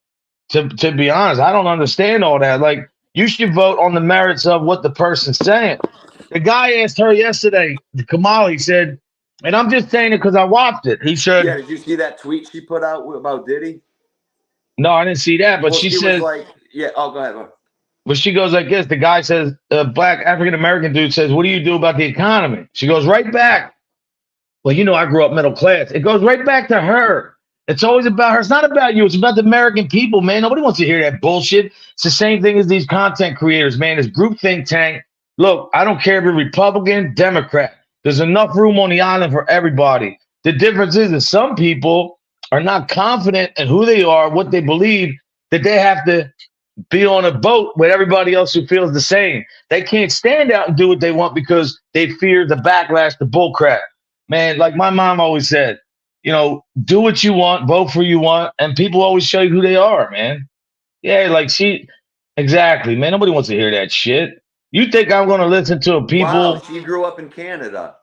Speaker 2: To be honest, I don't understand all that. Like, you should vote on the merits of what the person's saying. The guy asked her yesterday, Kamala, he said, and I'm just saying it because I watched it. He
Speaker 3: Yeah,
Speaker 2: said,
Speaker 3: did you see that tweet she put out about Diddy?
Speaker 2: no, I didn't see that. But
Speaker 3: Well,
Speaker 2: she
Speaker 3: she was
Speaker 2: says,
Speaker 3: like, yeah, oh, go ahead.
Speaker 2: but she goes like this. The guy says, black African American dude says, what do you do about the economy? She goes right back. Well, I grew up middle class. It goes right back to her. It's always about her. It's not about you. It's about the American people, man. Nobody wants to hear that bullshit. It's the same thing as these content creators, man. This group think tank. Look, I don't care if you're Republican, Democrat. There's enough room on the island for everybody. The difference is that some people are not confident in who they are, what they believe, that they have to be on a boat with everybody else who feels the same. They can't stand out and do what they want because they fear the backlash, the bullcrap. Man, like my mom always said, do what you want, vote for you want, and people always show you who they are, man. Yeah, like exactly, man. Nobody wants to hear that shit. You think I'm going to listen to
Speaker 3: Wow,
Speaker 2: people?
Speaker 3: she grew up in Canada.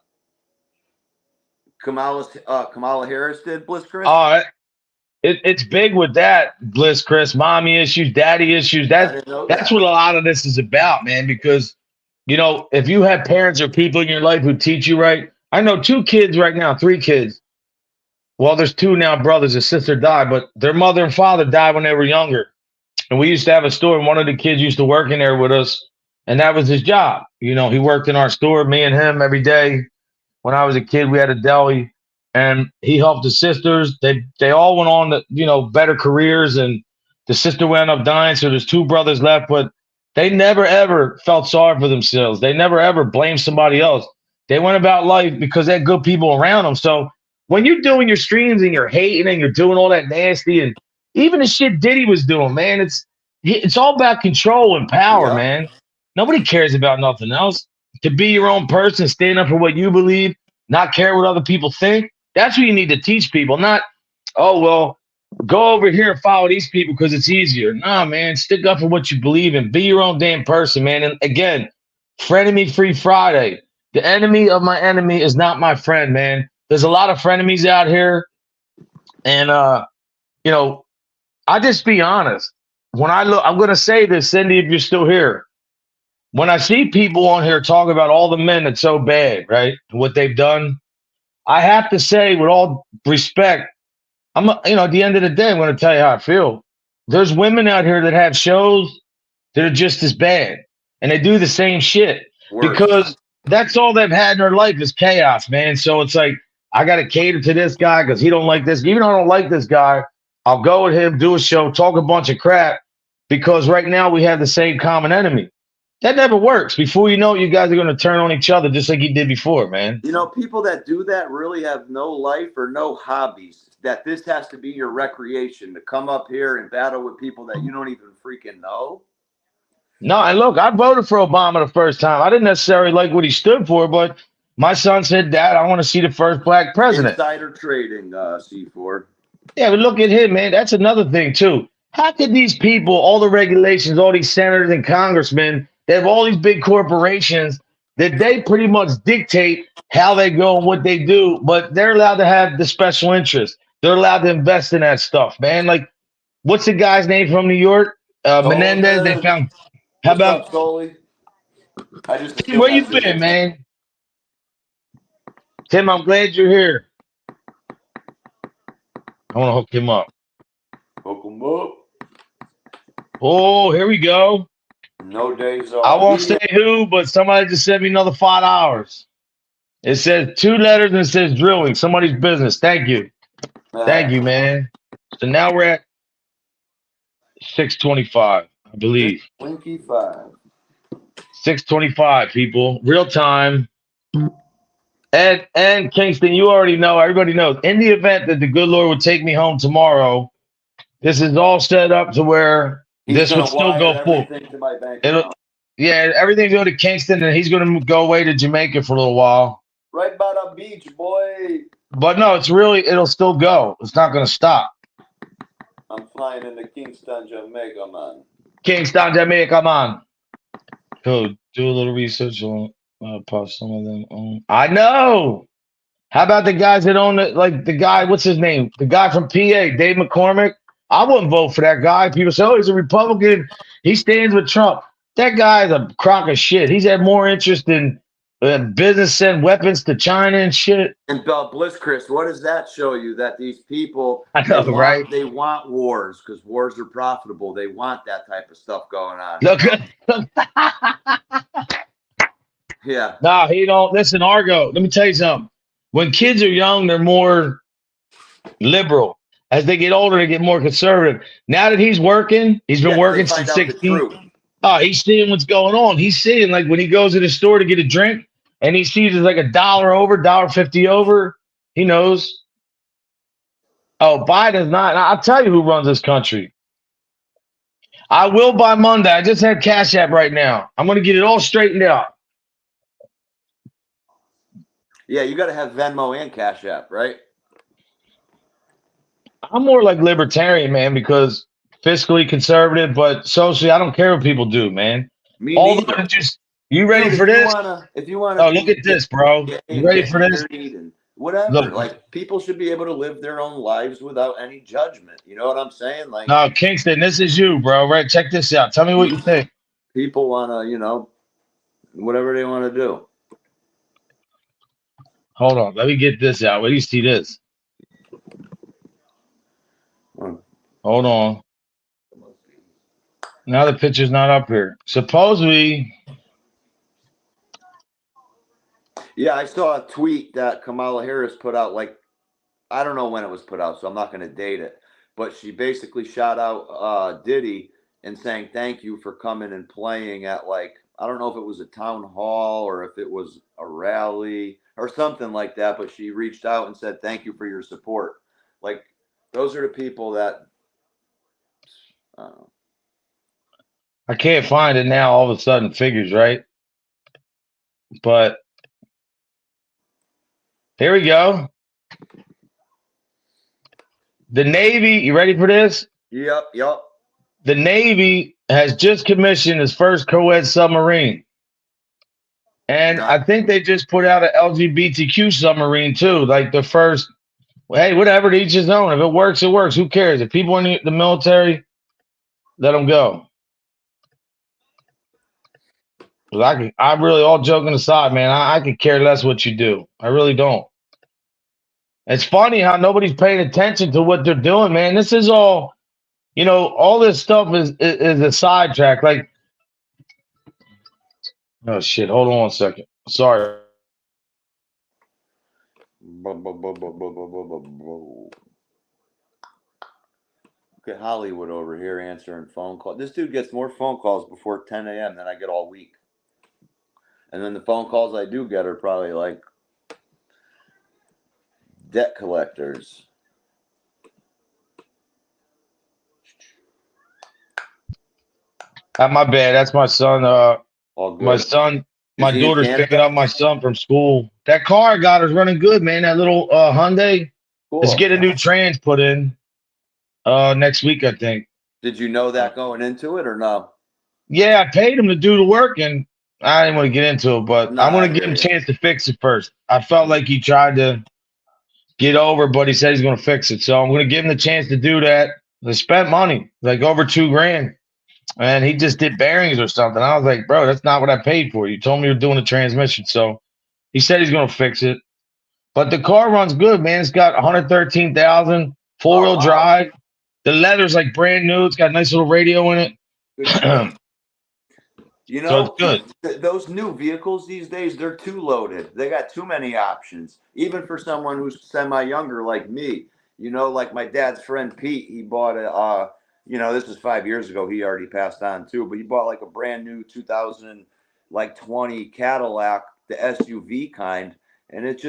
Speaker 3: Kamala Harris did, Bliss Chris?
Speaker 2: It's big with that, Bliss, Chris. Mommy issues, daddy issues.
Speaker 3: I
Speaker 2: That's
Speaker 3: didn't know
Speaker 2: that's what
Speaker 3: that.
Speaker 2: a lot of this is about, man. Because if you have parents or people in your life who teach you right, I know 2 kids right now, 3 kids. Well, there's 2 now brothers. A sister died, but their mother and father died when they were younger. And we used to have a store, and one of the kids used to work in there with us, and that was his job. He worked in our store, me and him every day. When I was a kid, we had a deli, and he helped the sisters. They all went on to better careers, and the sister wound up dying. So there's 2 brothers left, but they never ever felt sorry for themselves. They never ever blamed somebody else. They went about life because they had good people around them. So when you're doing your streams and you're hating and you're doing all that nasty and even the shit Diddy was doing, man, it's all about control and power,
Speaker 3: Yep.
Speaker 2: man. Nobody cares about nothing else. To be your own person, stand up for what you believe, not care what other people think. That's what you need to teach people. Not, oh well, go over here and follow these people because it's easier. Nah, man, stick up for what you believe in. Be your own damn person, man. And again, Frenemy Free Friday. The enemy of my enemy is not my friend, man. There's a lot of frenemies out here, and I just be honest. When I look, I'm gonna say this, Cindy, if you're still here. When I see people on here talk about all the men that's so bad, right, and what they've done, I have to say, with all respect, at the end of the day, I'm going to tell you how I feel. There's women out here that have shows that are just as bad, and they do the same shit
Speaker 3: Worse.
Speaker 2: because that's all they've had in their life is chaos, man. So it's like I got to cater to this guy because he don't like this. Even though I don't like this guy, I'll go with him, do a show, talk a bunch of crap because right now we have the same common enemy. That never works. Before you know it, you guys are going to turn on each other just like you did before, man.
Speaker 3: People that do that really have no life or no hobbies. That this has to be your recreation to come up here and battle with people that you don't even freaking know.
Speaker 2: No, and look, I voted for Obama the first time. I didn't necessarily like what he stood for, but my son said, Dad, I want to see the first black president.
Speaker 3: Insider trading, C4.
Speaker 2: Yeah, but look at him, man. That's another thing, too. How could these people, all the regulations, all these senators and congressmen, they have all these big corporations that they pretty much dictate how they go and what they do, but they're allowed to have the special interest. They're allowed to invest in that stuff, man. Like, what's the guy's name from New York? Menendez. They found. How
Speaker 3: What's
Speaker 2: about
Speaker 3: up, Scully? I just
Speaker 2: Tim?
Speaker 3: assumed
Speaker 2: Where you
Speaker 3: that's his
Speaker 2: been,
Speaker 3: name.
Speaker 2: man? Tim, I'm glad you're here. I want to hook him up.
Speaker 3: Hook him up.
Speaker 2: Oh, here we go.
Speaker 3: No days off.
Speaker 2: I won't say who, but somebody just sent me another $5. It says 2 letters and it says drilling. Somebody's business. Thank you. Thank you, man. So now we're at 6:25, I believe.
Speaker 3: 25.
Speaker 2: 6:25, people. Real time. And Kingston, you already know, everybody knows. In the event that the good Lord would take me home tomorrow, this is all set up to where this would still go full.
Speaker 3: Everything to my bank
Speaker 2: It'll,
Speaker 3: account.
Speaker 2: yeah, everything go to Kingston, and he's going to go away to Jamaica for a little while.
Speaker 3: Right by the beach, boy.
Speaker 2: But no, it'll still go. It's not going to stop.
Speaker 3: I'm flying into Kingston, Jamaica, man.
Speaker 2: Kingston, Jamaica, man. Go do a little research on pop some of them. I know. How about the guys that own it? Like the guy, what's his name? The guy from PA, Dave McCormick. I wouldn't vote for that guy. People say, oh, he's a Republican. He stands with Trump. That guy's a crock of shit. He's had more interest in business send weapons to China and shit.
Speaker 3: And Bliss, Chris, what does that show you? That these people
Speaker 2: I know, right?
Speaker 3: they want wars because wars are profitable. They want that type of stuff going on.
Speaker 2: Look,
Speaker 3: Yeah.
Speaker 2: no, he don't. Listen, Argo, let me tell you something. When kids are young, they're more liberal. As they get older, they get more conservative. Now that he's working, he's been working since 16. Oh, he's seeing what's going on. He's seeing, like, when he goes to the store to get a drink and he sees it's like $1 over, $1.50 over, he knows. Oh, Biden's not. I'll tell you who runs this country. I will by Monday. I just had Cash App right now. I'm going to get it all straightened out.
Speaker 3: Yeah, you got to have Venmo and Cash App, right?
Speaker 2: I'm more like libertarian, man, because fiscally conservative, but socially, I don't care what people do, man.
Speaker 3: Me
Speaker 2: Although
Speaker 3: neither.
Speaker 2: you ready for this?
Speaker 3: If you want to,
Speaker 2: oh, look at this, bro. You ready for this?
Speaker 3: Whatever.
Speaker 2: Look.
Speaker 3: Like, people should be able to live their own lives without any judgment. You know what I'm saying? Like,
Speaker 2: no, Kingston, this is you, bro. Right? Check this out. Tell me what you think.
Speaker 3: People want to, whatever they want to do.
Speaker 2: Hold on. Let me get this out. Where do you see this? Hold on. Now the picture's not up here. Supposedly.
Speaker 3: Yeah, I saw a tweet that Kamala Harris put out, like, I don't know when it was put out, so I'm not going to date it. But she basically shout out Diddy and saying thank you for coming and playing at, like, I don't know if it was a town hall or if it was a rally or something like that. But she reached out and said thank you for your support. Like, those are the people that.
Speaker 2: I can't find it now. All of a sudden, figures, right? But here we go. The Navy, you ready for this?
Speaker 3: Yep.
Speaker 2: The Navy has just commissioned its first co-ed submarine. And I think they just put out an LGBTQ submarine too. Like the first, hey, whatever, to each his own. If it works, it works. Who cares? If people in the military, let them go. I really, all joking aside, man, I could care less what you do. I really don't. It's funny how nobody's paying attention to what they're doing, man. This is all, all this stuff is a sidetrack. Like, oh shit, hold on a second. Sorry.
Speaker 3: Look at Hollywood over here answering phone calls. This dude gets more phone calls before 10 a.m. than I get all week. And then the phone calls I do get are probably like debt collectors.
Speaker 2: My bad. That's my son. My daughter's picking up my son from school. That car I got is running good, man. That little Hyundai. Cool. Let's get a new trans put in next week, I think.
Speaker 3: Did you know that going into it or no?
Speaker 2: Yeah, I paid him to do the work, and I didn't want to get into it, but I want to give him a chance to fix it first. I felt like he tried to get over, but he said he's going to fix it. So I'm going to give him the chance to do that. They spent money, like over $2,000. And he just did bearings or something. I was like, bro, that's not what I paid for. You told me you were doing the transmission. So he said he's going to fix it. But the car runs good, man. It's got 113,000, four-wheel drive. The leather's like brand new. It's got a nice little radio in it. So it's good.
Speaker 3: Those new vehicles these days, they're too loaded. They got too many options. Even for someone who's semi-younger like me. Like my dad's friend Pete, he bought a this was 5 years ago. He already passed on too, but he bought like a brand new 2020 Cadillac, the SUV kind, and it's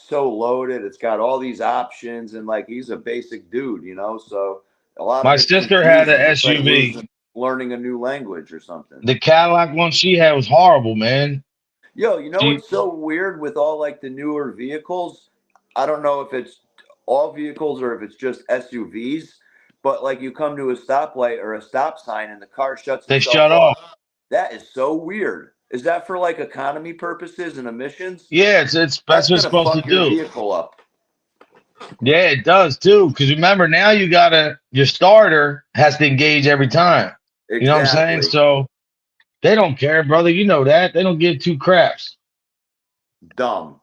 Speaker 3: so loaded. It's got all these options, and like he's a basic dude, So a lot.
Speaker 2: My sister had an SUV.
Speaker 3: Like learning a new language or something.
Speaker 2: The Cadillac one she had was horrible, man.
Speaker 3: Yo, you know
Speaker 2: She,
Speaker 3: what's so weird with all like the newer vehicles? I don't know if it's all vehicles or if it's just SUVs, but like you come to a stoplight or a stop sign and the car shuts
Speaker 2: they
Speaker 3: itself
Speaker 2: shut
Speaker 3: off.
Speaker 2: off.
Speaker 3: That is so weird. Is that for like economy purposes and emissions?
Speaker 2: Yeah, it's that's
Speaker 3: That's
Speaker 2: what it's
Speaker 3: gonna
Speaker 2: supposed to
Speaker 3: fuck your
Speaker 2: do.
Speaker 3: vehicle up.
Speaker 2: Yeah, it does too. Because remember, now you gotta your starter has to engage every time. You know what I'm saying?
Speaker 3: Exactly.
Speaker 2: So they don't care, brother. You know that. They don't give two craps.
Speaker 3: Dumb.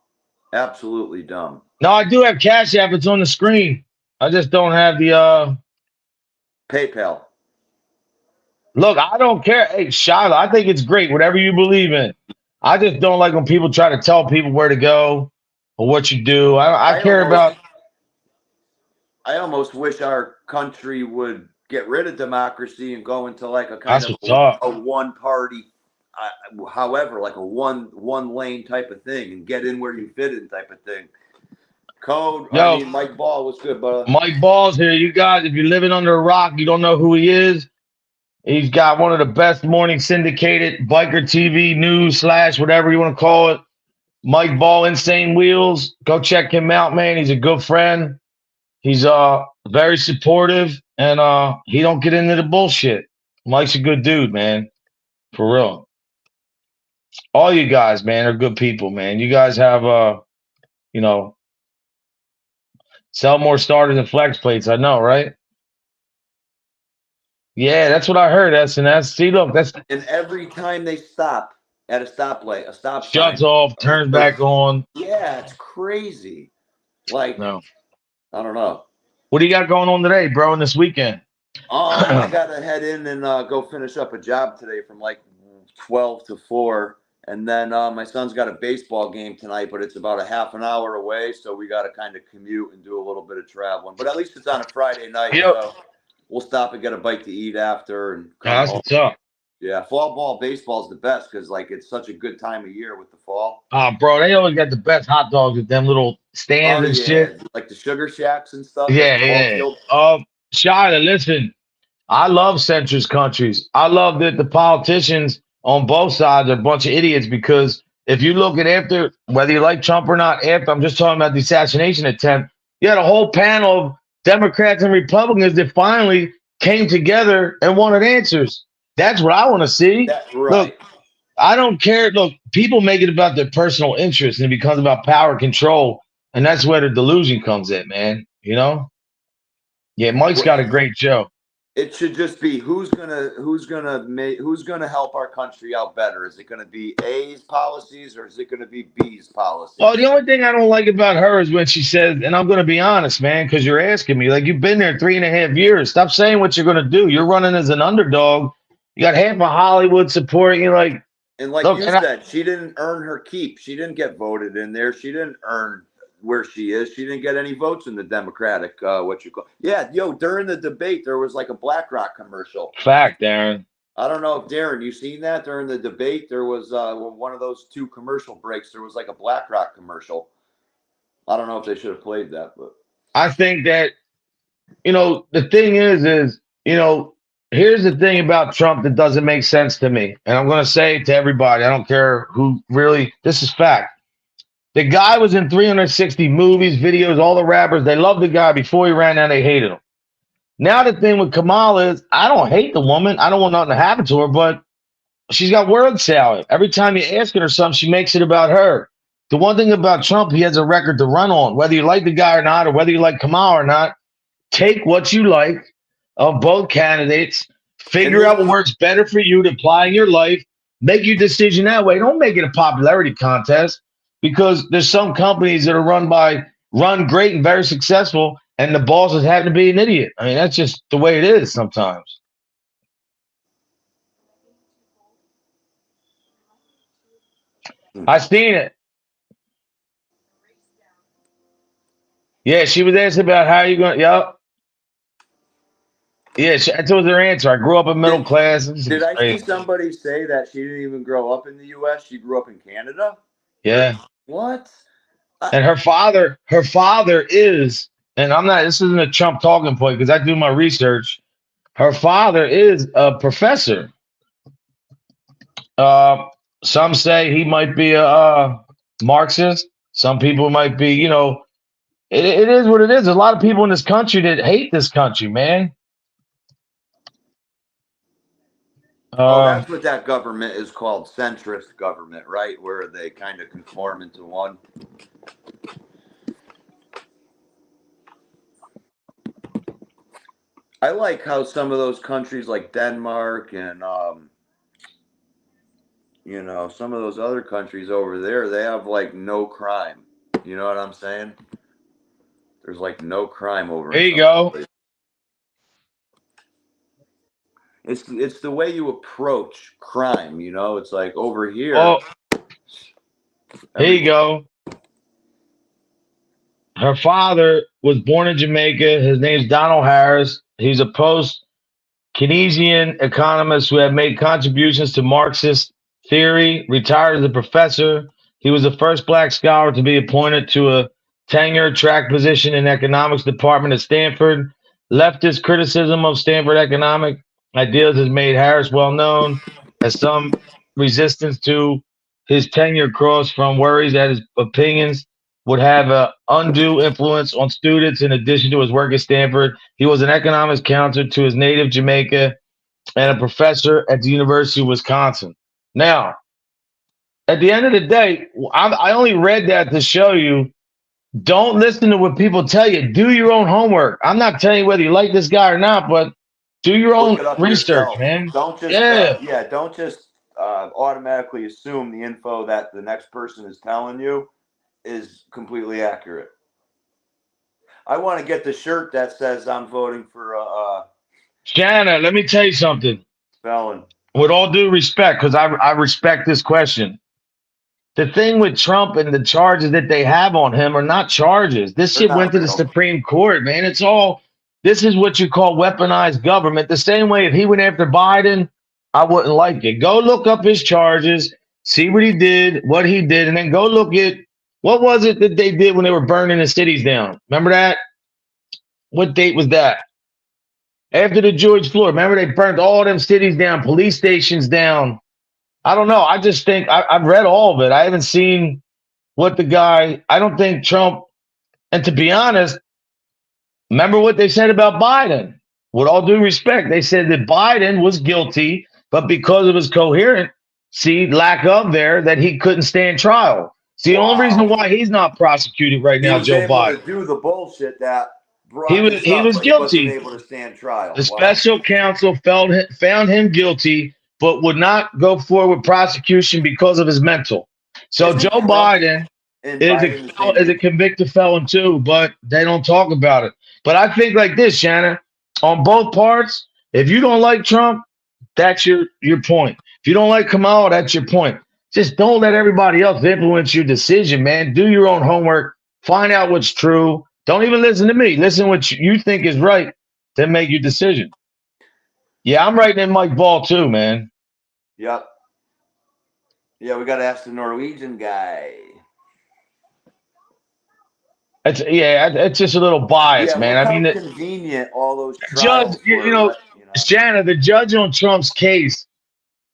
Speaker 3: Absolutely dumb.
Speaker 2: No, I do have Cash App. It's on the screen. I just don't have the
Speaker 3: PayPal.
Speaker 2: look, I don't care. Hey, Shiloh, I think it's great, whatever you believe in. I just don't like when people try to tell people where to go or what you do. I
Speaker 3: I
Speaker 2: care
Speaker 3: almost
Speaker 2: about
Speaker 3: I almost wish our country would get rid of democracy and go into like a kind
Speaker 2: that's
Speaker 3: of
Speaker 2: what's up.
Speaker 3: a one party, however, like a one lane type of thing, and get in where you fit in type of thing. Code. I
Speaker 2: Yo,
Speaker 3: mean, Mike Ball was good, but
Speaker 2: Mike Ball's here. You guys, if you're living under a rock, you don't know who he is. He's got one of the best morning syndicated biker TV news slash whatever you want to call it. Mike Ball, Insane Wheels. Go check him out, man. He's a good friend. He's very supportive and he don't get into the bullshit. Mike's a good dude, man. For real. All you guys, man, are good people, man. You guys have you know, sell more starters and flex plates. I know, right? Yeah, that's what I heard. S. See, look, that's
Speaker 3: and every time they stop at a stoplight, a stop
Speaker 2: shuts
Speaker 3: sign,
Speaker 2: off, turns
Speaker 3: or
Speaker 2: back on.
Speaker 3: yeah, it's crazy. Like
Speaker 2: No.
Speaker 3: I don't know.
Speaker 2: What do you got going on today, bro, and this weekend?
Speaker 3: I gotta head in and go finish up a job today from like 12 to 4, and then my son's got a baseball game tonight, but it's about a half an hour away, so we got to kind of commute and do a little bit of traveling. But at least it's on a Friday night,
Speaker 2: Yep.
Speaker 3: so we'll stop and get a bite to eat after and come
Speaker 2: That's
Speaker 3: home.
Speaker 2: what's up.
Speaker 3: Yeah, fall ball baseball is the best because like it's such a good time of year with the fall.
Speaker 2: Bro, they always got the best hot dogs with them little
Speaker 3: Oh
Speaker 2: stands and shit.
Speaker 3: yeah, like the sugar shacks and stuff at
Speaker 2: Yeah,
Speaker 3: the ball
Speaker 2: yeah.
Speaker 3: field.
Speaker 2: Shida, listen, I love centrist countries. I love that the politicians on both sides are a bunch of idiots because if you look at after, whether you like Trump or not, after I'm just talking about the assassination attempt, you had a whole panel of Democrats and Republicans that finally came together and wanted answers. That's what I want to see.
Speaker 3: That
Speaker 2: Look,
Speaker 3: right.
Speaker 2: I don't care. Look, people make it about their personal interest and it becomes about power control. And that's where the delusion comes in, man. You know? Yeah, Mike's got a great show.
Speaker 3: It should just be who's gonna help our country out better. Is it gonna be A's policies or is it gonna be B's
Speaker 2: Well, the
Speaker 3: policies?
Speaker 2: only thing I don't like about her is when she says, and I'm going to be honest, man, because you're asking me, like, you've been there 3.5 years. Stop saying what you're going to do. You're running as an underdog. You got half of Hollywood supporting you. Like,
Speaker 3: And like
Speaker 2: look,
Speaker 3: you
Speaker 2: and I,
Speaker 3: said, she didn't earn her keep. She didn't get voted in there. She didn't earn where she is. She didn't get any votes in the Democratic what you call. Yeah, yo, during the debate there was like a BlackRock commercial.
Speaker 2: fact, Darren.
Speaker 3: I don't know if Darren, you seen that during the debate? There was one of those two commercial breaks. There was like a BlackRock commercial. I don't know if they should have played that, but
Speaker 2: I think that, the thing is, here's the thing about Trump that doesn't make sense to me. And I'm going to say it to everybody. I don't care who really, this is fact. The guy was in 360 movies, videos, all the rappers. They loved the guy before he ran out. They hated him. Now the thing with Kamala is I don't hate the woman. I don't want nothing to happen to her, but she's got word salad. Every time you're asking her something, she makes it about her. The one thing about Trump, he has a record to run on. Whether you like the guy or not, or whether you like Kamala or not, take what you like of both candidates,
Speaker 3: and
Speaker 2: figure out what works better for you to apply in your life, make your decision that way. Don't make it a popularity contest because there's some companies that are run great and very successful, and the boss just happen to be an idiot. I mean, that's just the way it is sometimes. I seen it. Yeah, she was asking about how you going. Yep. Yeah, I told her answer. I grew up in middle
Speaker 3: did
Speaker 2: class. This
Speaker 3: did
Speaker 2: is
Speaker 3: I see
Speaker 2: crazy.
Speaker 3: somebody say that she didn't even grow up in the U.S.? She grew up in Canada. Or
Speaker 2: Yeah.
Speaker 3: what?
Speaker 2: And her father is, and I'm not, this isn't a Trump talking point because I do my research. Her father is a professor. Uh, Some say he might be a Marxist. Some people might be, it is what it is. There's a lot of people in this country that hate this country, man.
Speaker 3: Oh,
Speaker 2: Uh,
Speaker 3: that's what that government is called, centrist government, right? Where they kind of conform into one. I like how some of those countries like Denmark and some of those other countries over there, they have like no crime. You know what I'm saying? There's like no crime over
Speaker 2: there
Speaker 3: in
Speaker 2: you
Speaker 3: some
Speaker 2: go.
Speaker 3: places. It's the way you approach crime, It's like over here,
Speaker 2: Oh, here you
Speaker 3: everybody.
Speaker 2: go. Her father was born in Jamaica. His name's Donald Harris. He's a post Keynesian economist who had made contributions to Marxist theory, retired as a professor. He was the first black scholar to be appointed to a tenure track position in economics department at Stanford. Leftist criticism of Stanford economic ideas has made Harris well known, as some resistance to his tenure crossed from worries that his opinions would have an undue influence on students. In addition to his work at Stanford, he was an economics counselor to his native Jamaica and a professor at the University of Wisconsin. Now, at the end of the day, I only read that to show you don't listen to what people tell you. Do your own homework. I'm not telling you whether you like this guy or not, but do your
Speaker 3: Look
Speaker 2: own
Speaker 3: it up
Speaker 2: research,
Speaker 3: yourself.
Speaker 2: man.
Speaker 3: Don't just
Speaker 2: Yeah.
Speaker 3: don't just automatically assume the info that the next person is telling you is completely accurate. I want to get the shirt that says I'm voting for
Speaker 2: Shanna, let me tell you something.
Speaker 3: felon.
Speaker 2: With all due respect, because I respect this question. The thing with Trump and the charges that they have on him are not charges. This
Speaker 3: They're
Speaker 2: shit went
Speaker 3: not
Speaker 2: to the
Speaker 3: real.
Speaker 2: Supreme Court, man. It's all, this is what you call weaponized government. The same way if he went after Biden, I wouldn't like it. Go look up his charges, see what he did, and then go look at what was it that they did when they were burning the cities down. Remember that? What date was that? After the George Floyd. Remember they burned all them cities down, police stations down. I don't know. I just think I've read all of it. I haven't seen what the guy, I don't think Trump, and to be honest, remember what they said about Biden. With all due respect, they said that Biden was guilty, but because of his coherency, lack of there, that he couldn't stand trial. It's the only reason
Speaker 3: Wow.
Speaker 2: why he's not prosecuted right
Speaker 3: He
Speaker 2: now,
Speaker 3: was
Speaker 2: Joe
Speaker 3: able
Speaker 2: Biden.
Speaker 3: to do the bullshit that
Speaker 2: He
Speaker 3: brought
Speaker 2: was
Speaker 3: this
Speaker 2: he
Speaker 3: up,
Speaker 2: was
Speaker 3: but he wasn't
Speaker 2: guilty.
Speaker 3: able to stand trial.
Speaker 2: The
Speaker 3: Wow.
Speaker 2: special counsel found him guilty, but would not go forward with prosecution because of his mental. So Joe
Speaker 3: Isn't Trump
Speaker 2: Biden
Speaker 3: and Biden the same
Speaker 2: is a
Speaker 3: age?
Speaker 2: convicted felon too, but they don't talk about it. But I think like this, Shannon, on both parts, if you don't like Trump, that's your point. If you don't like Kamala, that's your point. Just don't let everybody else influence your decision, man. Do your own homework. Find out what's true. Don't even listen to me. Listen to what you think is right, then make your decision. Yeah, I'm writing in Mike Ball too, man.
Speaker 3: Yep. Yeah, we got to ask the Norwegian guy.
Speaker 2: It's just a little biased,
Speaker 3: Yeah,
Speaker 2: man.
Speaker 3: look
Speaker 2: I
Speaker 3: how
Speaker 2: mean, the
Speaker 3: convenient all those
Speaker 2: judge,
Speaker 3: trials were.
Speaker 2: Shannon, the judge on Trump's case,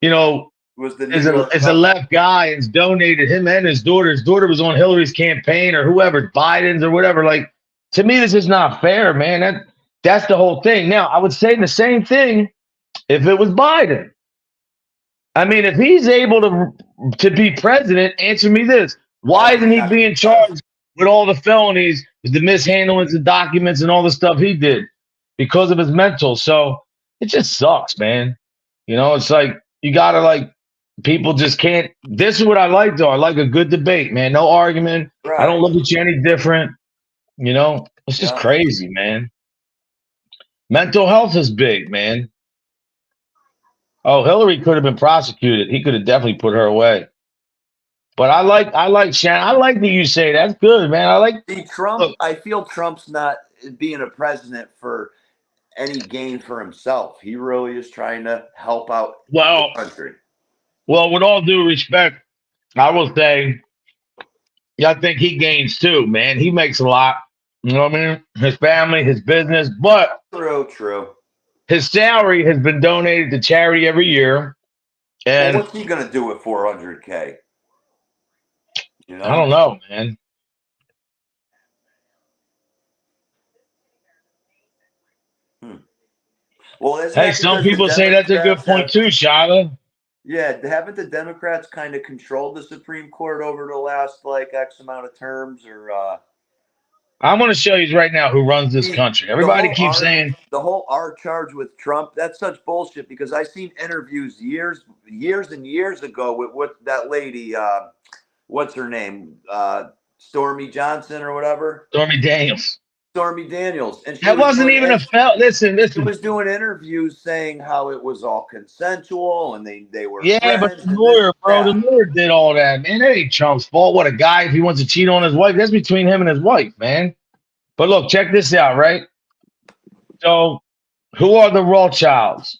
Speaker 2: you know,
Speaker 3: Was the New
Speaker 2: is a
Speaker 3: York
Speaker 2: is a
Speaker 3: governor.
Speaker 2: left guy and has donated him and his daughter. His daughter was on Hillary's campaign or whoever, Biden's or whatever. Like, to me, this is not fair, man. That's the whole thing. Now, I would say the same thing if it was Biden. I mean, if he's able to be president, answer me this:
Speaker 3: Oh,
Speaker 2: why isn't
Speaker 3: he's
Speaker 2: he
Speaker 3: not going to
Speaker 2: being
Speaker 3: be president.
Speaker 2: charged with all the felonies, with the mishandlings of documents and all the stuff he did because of his mental? So it just sucks, man. It's like you gotta like people just can't. This is what I like though. I like a good debate, man. No argument. I don't
Speaker 3: Right.
Speaker 2: look at you any different. It's just
Speaker 3: Yeah.
Speaker 2: crazy, man. Mental health is big, man. Oh, Hillary could have been prosecuted. He could have definitely put her away. But I like Shannon. I like that you say that's good, man. I like
Speaker 3: See, Trump,
Speaker 2: look.
Speaker 3: I feel Trump's not being a president for any gain for himself. He really is trying to help out the
Speaker 2: Well,
Speaker 3: country.
Speaker 2: with all due respect, I will say, yeah, I think he gains too, man. He makes a lot. You know what I mean? His family, his business, but
Speaker 3: True, true.
Speaker 2: his salary has been donated to charity every year.
Speaker 3: Well,
Speaker 2: And
Speaker 3: what's he gonna do with 400K? You
Speaker 2: I don't
Speaker 3: know?
Speaker 2: know, man.
Speaker 3: Hmm. Well, isn't
Speaker 2: Hey,
Speaker 3: that
Speaker 2: some
Speaker 3: because the
Speaker 2: people say that's a good
Speaker 3: Democrats
Speaker 2: point
Speaker 3: have?
Speaker 2: too, Shiloh.
Speaker 3: Yeah, haven't the Democrats kind of controlled the Supreme Court over the last like X amount of terms? Or
Speaker 2: I'm going to show you right now who runs this
Speaker 3: see,
Speaker 2: country. Everybody keeps
Speaker 3: R,
Speaker 2: saying,
Speaker 3: the whole R charge with Trump, that's such bullshit. Because I seen interviews years and years ago with that lady. What's her name? Stormy Johnson or whatever.
Speaker 2: Stormy Daniels.
Speaker 3: Stormy Daniels, and she
Speaker 2: That
Speaker 3: was
Speaker 2: wasn't
Speaker 3: doing
Speaker 2: even a felt.
Speaker 3: she
Speaker 2: Listen.
Speaker 3: was doing interviews saying how it was all consensual and they were
Speaker 2: Yeah, but
Speaker 3: friends
Speaker 2: the
Speaker 3: and this
Speaker 2: lawyer,
Speaker 3: and
Speaker 2: bro, the
Speaker 3: that.
Speaker 2: lawyer did all that, man. That ain't Trump's fault. What a guy, if he wants to cheat on his wife, that's between him and his wife, man. But look, check this out, right? So, who are the Rothschilds?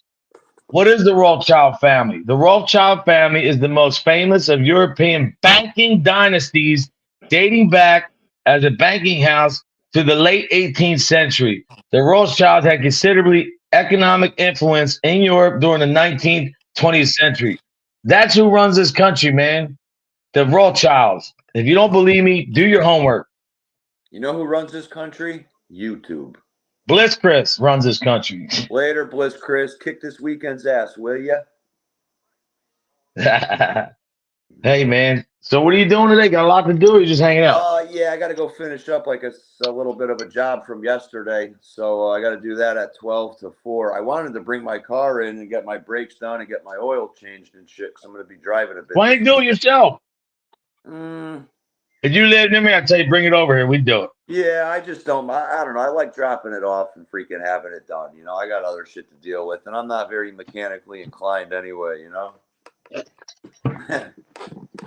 Speaker 2: What is the Rothschild family? The Rothschild family is the most famous of European banking dynasties dating back as a banking house to the late 18th century. The Rothschilds had considerably economic influence in Europe during the 19th, 20th century. That's who runs this country, man. The Rothschilds. If you don't believe me, do your homework.
Speaker 3: You know who runs this country? YouTube.
Speaker 2: Bliss Chris runs this country.
Speaker 3: Later, Bliss Chris. Kick this weekend's ass, will ya?
Speaker 2: Hey, man. So, what are you doing today? Got a lot to do, or you just hanging out?
Speaker 3: Yeah, I got to go finish up like a little bit of a job from yesterday. So I got to do that at 12 to 4. I wanted to bring my car in and get my brakes done and get my oil changed and shit because I'm going to be driving a bit
Speaker 2: Why
Speaker 3: this
Speaker 2: ain't do it
Speaker 3: weekend.
Speaker 2: yourself?
Speaker 3: Mm,
Speaker 2: If you live near me, I'd tell you bring it over here. We'd do it.
Speaker 3: yeah, I just don't. I don't know. I like dropping it off and freaking having it done. You know, I got other shit to deal with, and I'm not very mechanically inclined anyway. You know,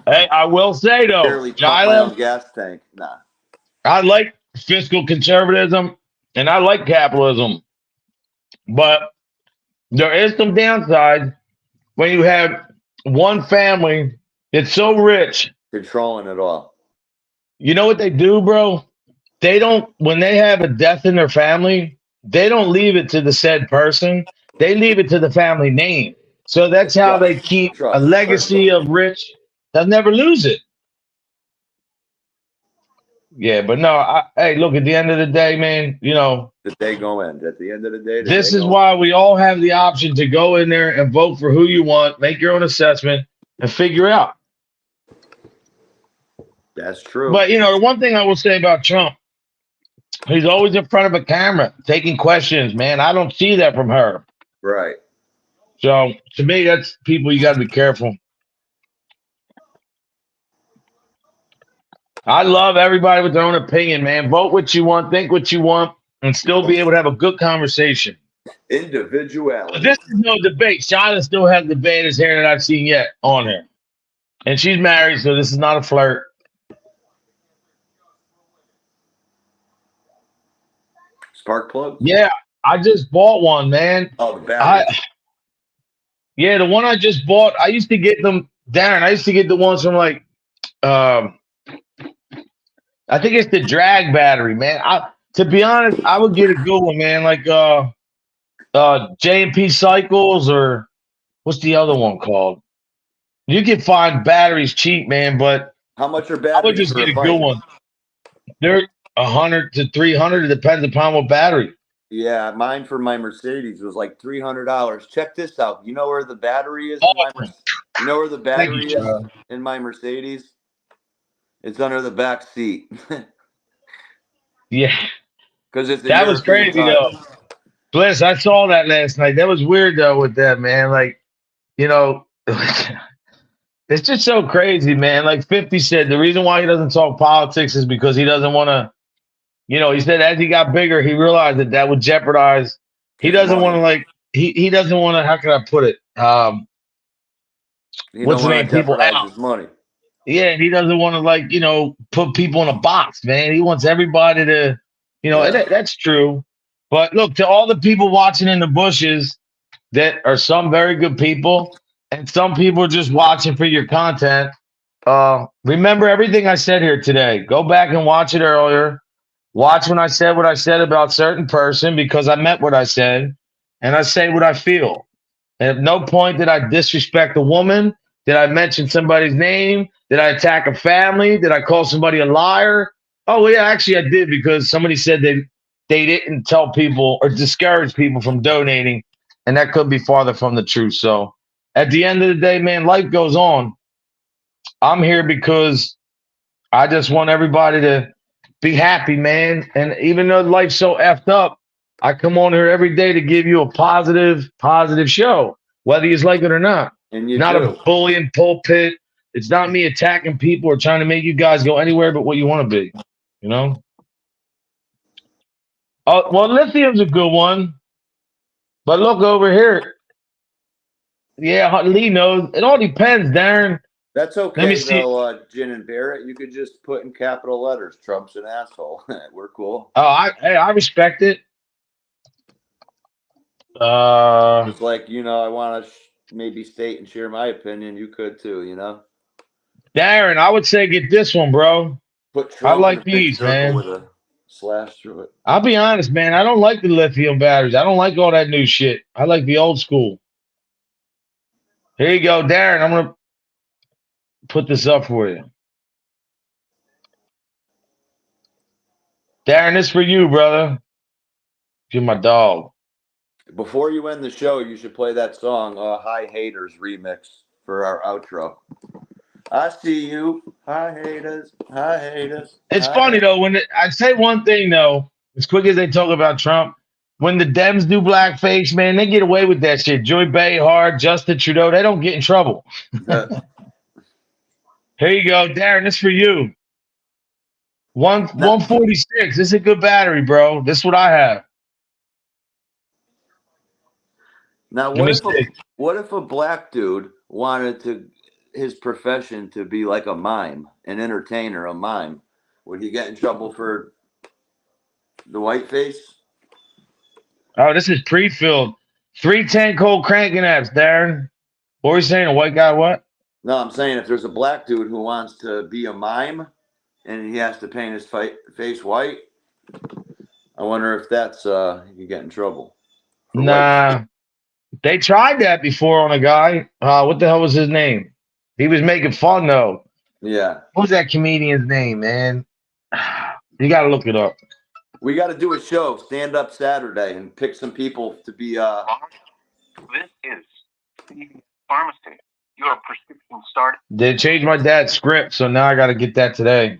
Speaker 2: Hey, I will say though,
Speaker 3: barely pump my
Speaker 2: Jila,
Speaker 3: own gas tank. Nah.
Speaker 2: I like fiscal conservatism and I like capitalism, but there is some downside when you have one family that's so rich.
Speaker 3: Controlling it all.
Speaker 2: You know what they do, bro? They don't, when they have a death in their family, they don't leave it to the said person. They leave it to the family name. So that's how they
Speaker 3: Trust.
Speaker 2: keep a
Speaker 3: Trust.
Speaker 2: legacy of rich. They'll never lose it. Yeah, but no, hey, look, at the end of the day, man,
Speaker 3: The day go end. At the end of the day, the day
Speaker 2: this is
Speaker 3: go.
Speaker 2: why we all have the option to go in there and vote for who you want, make your own assessment, and figure out.
Speaker 3: That's true.
Speaker 2: But, the one thing I will say about Trump, he's always in front of a camera taking questions, man. I don't see that from her.
Speaker 3: Right.
Speaker 2: So to me, that's people you got to be careful. I love everybody with their own opinion, man. Vote what you want, think what you want, and still be able to have a good conversation.
Speaker 3: Individuality.
Speaker 2: This is no debate. Shauna still has the baddest hair that I've seen yet on her. And she's married, so this is not a flirt.
Speaker 3: Spark plug?
Speaker 2: Yeah, I just bought one, man.
Speaker 3: Oh, the battery.
Speaker 2: Yeah, the one I just bought, I used to get them, Darren, I used to get the ones from like I think it's the drag battery, man. To be honest, I would get a good one, man, like J&P Cycles, or what's the other one called? You can find batteries cheap, man, but
Speaker 3: How much are
Speaker 2: I would
Speaker 3: batteries
Speaker 2: just
Speaker 3: for
Speaker 2: get
Speaker 3: a
Speaker 2: a good
Speaker 3: bike?
Speaker 2: one. They're 100 to 300. It depends upon what battery.
Speaker 3: Yeah, mine for my Mercedes was like $300. Check this out. You know where the battery is in my
Speaker 2: Awesome.
Speaker 3: You know where the
Speaker 2: Thank you,
Speaker 3: battery is
Speaker 2: Charlie.
Speaker 3: in my Mercedes? It's under the back seat.
Speaker 2: Yeah,
Speaker 3: Because it's a
Speaker 2: that was
Speaker 3: European
Speaker 2: crazy
Speaker 3: type.
Speaker 2: though. Bliss, I saw that last night. That was weird though with that, man. Like, it's just so crazy, man. Like 50 said, the reason why he doesn't talk politics is because he doesn't want to, he said as he got bigger, he realized that would jeopardize. He
Speaker 3: His
Speaker 2: doesn't want to
Speaker 3: money.
Speaker 2: he doesn't want to, how can I put it?
Speaker 3: You
Speaker 2: What's
Speaker 3: don't
Speaker 2: the
Speaker 3: want
Speaker 2: name?
Speaker 3: to
Speaker 2: People
Speaker 3: jeopardize
Speaker 2: out.
Speaker 3: his money.
Speaker 2: Yeah, he doesn't want to put people in a box, man. He wants everybody to,
Speaker 3: Yeah.
Speaker 2: that's true. But look, to all the people watching in the bushes, that are some very good people, and some people are just watching for your content. Remember everything I said here today. Go back and watch it earlier. Watch when I said what I said about certain person, because I meant what I said, and I say what I feel. And at no point did I disrespect a woman. Did I mention somebody's name? Did I attack a family? Did I call somebody a liar? Oh, well, yeah, actually, I did because somebody said they didn't tell people or discourage people from donating, and that could be farther from the truth. So at the end of the day, man, life goes on. I'm here because I just want everybody to be happy, man. And even though life's so effed up, I come on here every day to give you a positive show, whether you like it or not.
Speaker 3: And
Speaker 2: It's
Speaker 3: you
Speaker 2: not a
Speaker 3: do.
Speaker 2: bullying pulpit. It's not me attacking people or trying to make you guys go anywhere but what you want to be. You know? Oh, well, lithium's a good one. But look over here. Yeah, Lee knows. It all depends, Darren.
Speaker 3: That's
Speaker 2: Let me
Speaker 3: okay
Speaker 2: see.
Speaker 3: though, Gin and Barrett. You could just put in capital letters, Trump's an asshole. We're cool.
Speaker 2: Oh, I respect it. Uh,
Speaker 3: Just like, I want to maybe state and share my opinion. You could too.
Speaker 2: Darren, I would say get this one, bro.
Speaker 3: Put
Speaker 2: I
Speaker 3: Trump in
Speaker 2: like
Speaker 3: a big
Speaker 2: these,
Speaker 3: circle
Speaker 2: man.
Speaker 3: with a slash through it.
Speaker 2: I'll be honest, man. I don't like the lithium batteries. I don't like all that new shit. I like the old school. Here you go, Darren. I'm gonna put this up for you. Darren, this for you, brother. You're my dog.
Speaker 3: Before you end the show, you should play that song, Hi Haters remix for our outro. I see you. Hi haters. Hi haters.
Speaker 2: It's funny though when I say one thing though, as quick as they talk about Trump, when the Dems do blackface, man, they get away with that shit. Joy Behar, Justin Trudeau, they don't get in trouble. Here you go, Darren. This for you. One
Speaker 3: now,
Speaker 2: 146. This is a good battery, bro. This is what I have.
Speaker 3: now,
Speaker 2: Let me see.
Speaker 3: what if a black dude wanted his profession to be like a mime, an entertainer, a mime? Would he get in trouble for the whiteface?
Speaker 2: Oh, this is pre-filled. 310 cold cranking apps, Darren. What were you saying? A white guy what?
Speaker 3: No, I'm saying if there's a black dude who wants to be a mime and he has to paint his face white, I wonder if that's he could get in trouble for white.
Speaker 2: Nah. They tried that before on a guy. What the hell was his name? He was making fun though.
Speaker 3: Yeah.
Speaker 2: What was that comedian's name, man? You gotta look it up.
Speaker 3: We got to do a show, Stand Up Saturday, and pick some people to be.
Speaker 1: This is the pharmacy. Your prescription started.
Speaker 2: They changed my dad's script, so now I gotta get that today.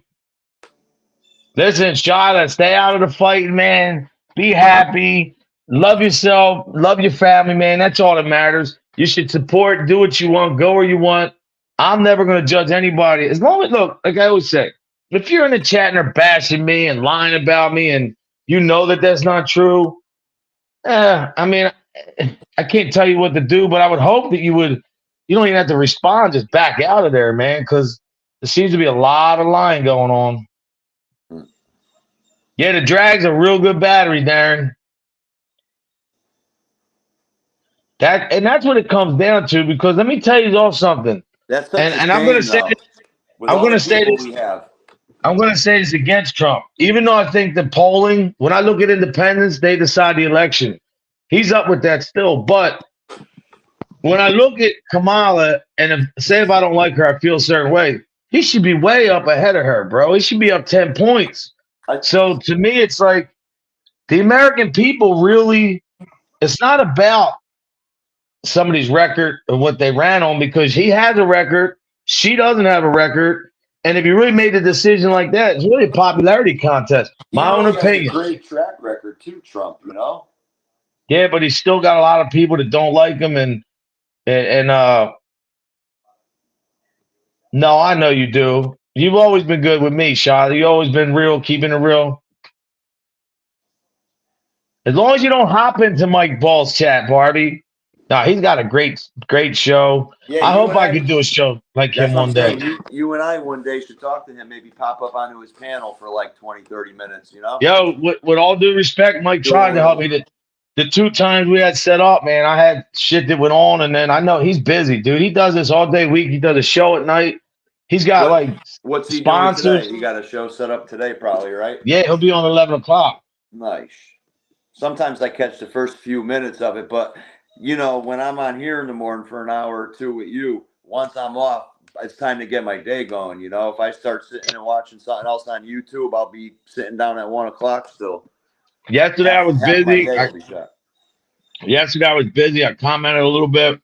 Speaker 2: Listen, Charlotte, stay out of the fighting, man. Be happy. Love yourself. Love your family, man. That's all that matters. You should support, do what you want, go where you want. I'm never going to judge anybody. As long as, look, like I always say, if you're in the chat and they're bashing me and lying about me and you know that that's not true, I mean, I can't tell you what to do, but I would hope that you don't even have to respond, just back out of there, man, because there seems to be a lot of lying going on. Yeah, the Drag's a real good battery, Darren. That's what it comes down to. Because let me tell you all something.
Speaker 3: That's such
Speaker 2: And
Speaker 3: a
Speaker 2: I'm gonna
Speaker 3: shame,
Speaker 2: say
Speaker 3: though,
Speaker 2: this,
Speaker 3: with
Speaker 2: I'm
Speaker 3: all the
Speaker 2: gonna say
Speaker 3: people
Speaker 2: this.
Speaker 3: we have.
Speaker 2: I'm gonna say this against Trump. Even though I think the polling, when I look at independents, they decide the election. He's up with that still. But when I look at Kamala, and if I don't like her, I feel a certain way. He should be way up ahead of her, bro. He should be up 10 points. So to me, it's like the American people really, it's not about somebody's record or what they ran on, because he has a record, she doesn't have a record. And if you really made a decision like that, it's really a popularity contest.
Speaker 3: He
Speaker 2: My own
Speaker 3: really has a
Speaker 2: opinion.
Speaker 3: great track record too, Trump.
Speaker 2: Yeah, but he's still got a lot of people that don't like him, and no, I know you do. You've always been good with me, Charlotte. You've always been real, keeping it real. As long as you don't hop into Mike Ball's chat, Barbie. No, he's got a great show.
Speaker 3: Yeah,
Speaker 2: I hope I could do a show like him one day.
Speaker 3: You and I one day should talk to him, maybe pop up onto his panel for like 20, 30 minutes,
Speaker 2: Yo, with all due respect, Mike tried to help me. The 2 times we had set up, man, I had shit that went on, and then I know he's busy, dude. He does this all day week. He does a show at night. He's got
Speaker 3: what's he
Speaker 2: sponsors.
Speaker 3: doing today? He got a show set up today, probably, right?
Speaker 2: Yeah, he'll be on 11 o'clock.
Speaker 3: Nice. Sometimes I catch the first few minutes of it, but you know, when I'm on here in the morning for an hour or two with you, once I'm off, it's time to get my day going. You know, if I start sitting and watching something else on YouTube, I'll be sitting down at 1 o'clock still.
Speaker 2: Yesterday I was
Speaker 3: Half my
Speaker 2: busy.
Speaker 3: day will be shot.
Speaker 2: Yesterday I was busy. I commented a little bit.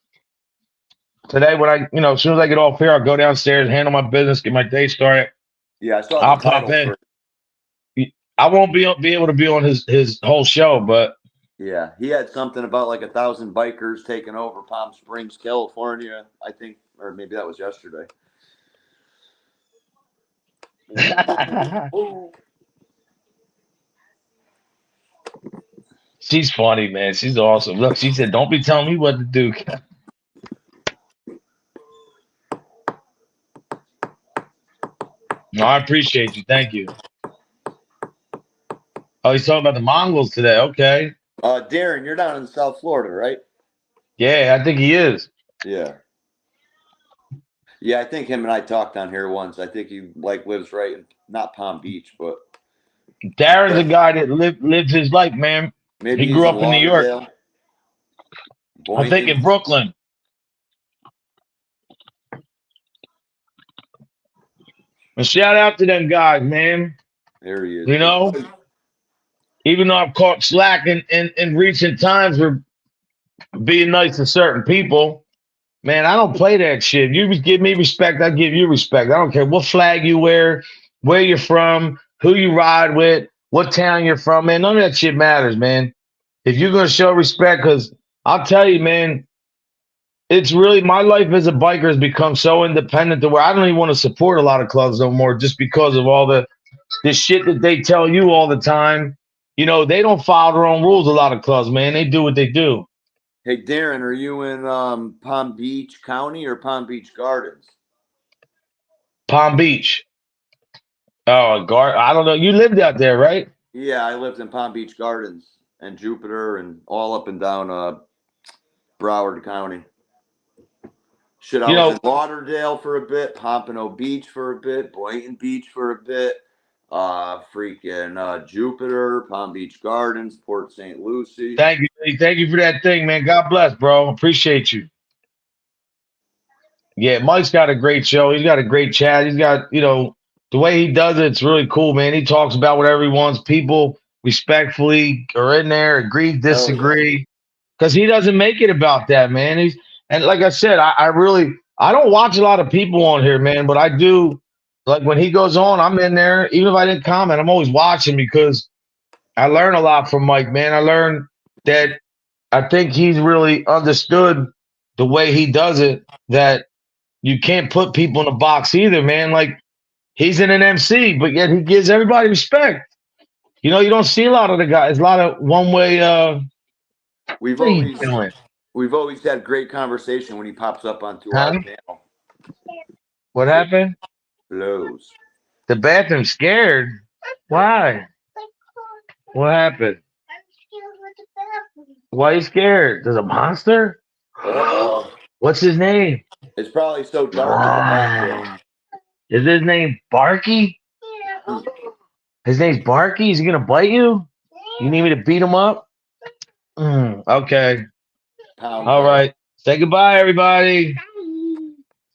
Speaker 2: Today, when as soon as I get off here, I'll go downstairs, handle my business, get my day started.
Speaker 3: Yeah, I saw the
Speaker 2: I'll pop
Speaker 3: title
Speaker 2: in.
Speaker 3: for.
Speaker 2: I won't be able to be on his whole show, but
Speaker 3: Yeah, he had something about like 1,000 bikers taking over Palm Springs, California, I think, or maybe that was yesterday.
Speaker 2: she's funny, man. She's awesome. Look, she said, "Don't be telling me what to do." No, I appreciate you. Thank you. Oh, he's talking about the Mongols today. Okay.
Speaker 3: Darren, you're down in South Florida, right?
Speaker 2: Yeah, I think he is.
Speaker 3: Yeah. Yeah, I think him and I talked on here once. I think he lives right in not Palm Beach, but
Speaker 2: Darren's a guy that lives his life, man.
Speaker 3: maybe
Speaker 2: He
Speaker 3: he's
Speaker 2: grew
Speaker 3: in
Speaker 2: up in New York.
Speaker 3: Lauderdale,
Speaker 2: I think in
Speaker 3: Boynton.
Speaker 2: Brooklyn. And shout out to them guys, man.
Speaker 3: There he is.
Speaker 2: You know, even though I've caught slack in recent times for being nice to certain people, man, I don't play that shit. You give me respect, I give you respect. I don't care what flag you wear, where you're from, who you ride with, what town you're from, man. None of that shit matters, man. If you're gonna show respect, because I'll tell you, man, it's really my life as a biker has become so independent to where I don't even want to support a lot of clubs no more just because of all the shit that they tell you all the time. They don't follow their own rules, a lot of clubs, man. They do what they do.
Speaker 3: Hey, Darren, are you in Palm Beach County or Palm Beach Gardens?
Speaker 2: Palm Beach. Oh, I don't know. You lived out there, right?
Speaker 3: Yeah, I lived in Palm Beach Gardens and Jupiter and all up and down Broward County. Shit, I was in Lauderdale for a bit, Pompano Beach for a bit, Boynton Beach for a bit, Jupiter, Palm Beach Gardens, Port St. Lucie.
Speaker 2: Thank you for that thing, man. God bless, bro. Appreciate you. Yeah, Mike's got a great show. He's got a great chat. He's got, the way he does it, it's really cool, man. He talks about whatever he wants. People respectfully are in there, agree, disagree. Because he doesn't make it about that, man. And like I said, I don't watch a lot of people on here, man, but I do. Like when he goes on, I'm in there. Even if I didn't comment, I'm always watching because I learn a lot from Mike, man. I learned that I think he's really understood the way he does it, that you can't put people in a box either, man. Like he's in an MC, but yet he gives everybody respect. You don't see a lot of the guys, a lot of one way.
Speaker 3: We've always had great conversation when he pops up onto our channel.
Speaker 2: What happened?
Speaker 3: Blows.
Speaker 2: The bathroom's scared. Why? What happened? Why are you scared? There's a monster? What's his name?
Speaker 3: It's probably so dark in the bathroom.
Speaker 2: Is his name Barky? His name's Barky? Is he gonna bite you? You need me to beat him up? Okay. All right. Say goodbye, everybody.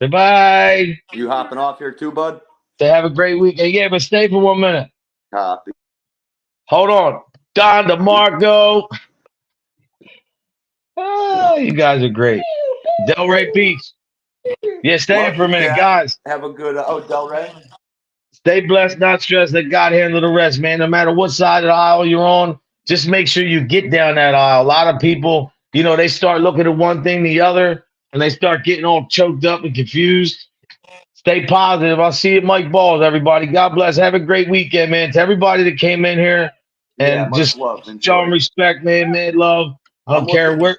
Speaker 2: Say bye.
Speaker 3: You hopping off here too, bud?
Speaker 2: Say have a great week. Hey, yeah, but stay for 1 minute.
Speaker 3: Copy.
Speaker 2: Hold on. Don DeMarco. Oh, you guys are great. Delray Beach. Yeah, stay for a minute, guys.
Speaker 3: Have a good Delray.
Speaker 2: Stay blessed, not stressed. Let God handle the rest, man. No matter what side of the aisle you're on, just make sure you get down that aisle. A lot of people, they start looking at one thing, the other, and they start getting all choked up and confused. Stay positive. I'll see you at Mike Balls, everybody. God bless. Have a great weekend, man. To everybody that came in here and just show them respect, man. Mad love. I don't care where.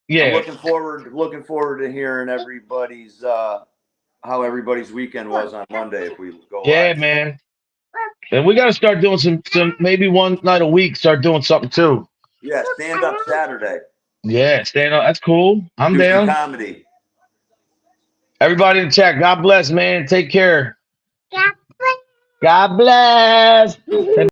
Speaker 2: Yeah.
Speaker 3: I'm looking forward to hearing everybody's how everybody's weekend was on Monday if we go live.
Speaker 2: Man. And we got to start doing some maybe one night a week, start doing something too.
Speaker 3: Yeah, stand up Saturday.
Speaker 2: Yeah, stand up. That's cool. I'm down.
Speaker 3: Some comedy.
Speaker 2: Everybody in the chat, God bless, man. Take care. God bless.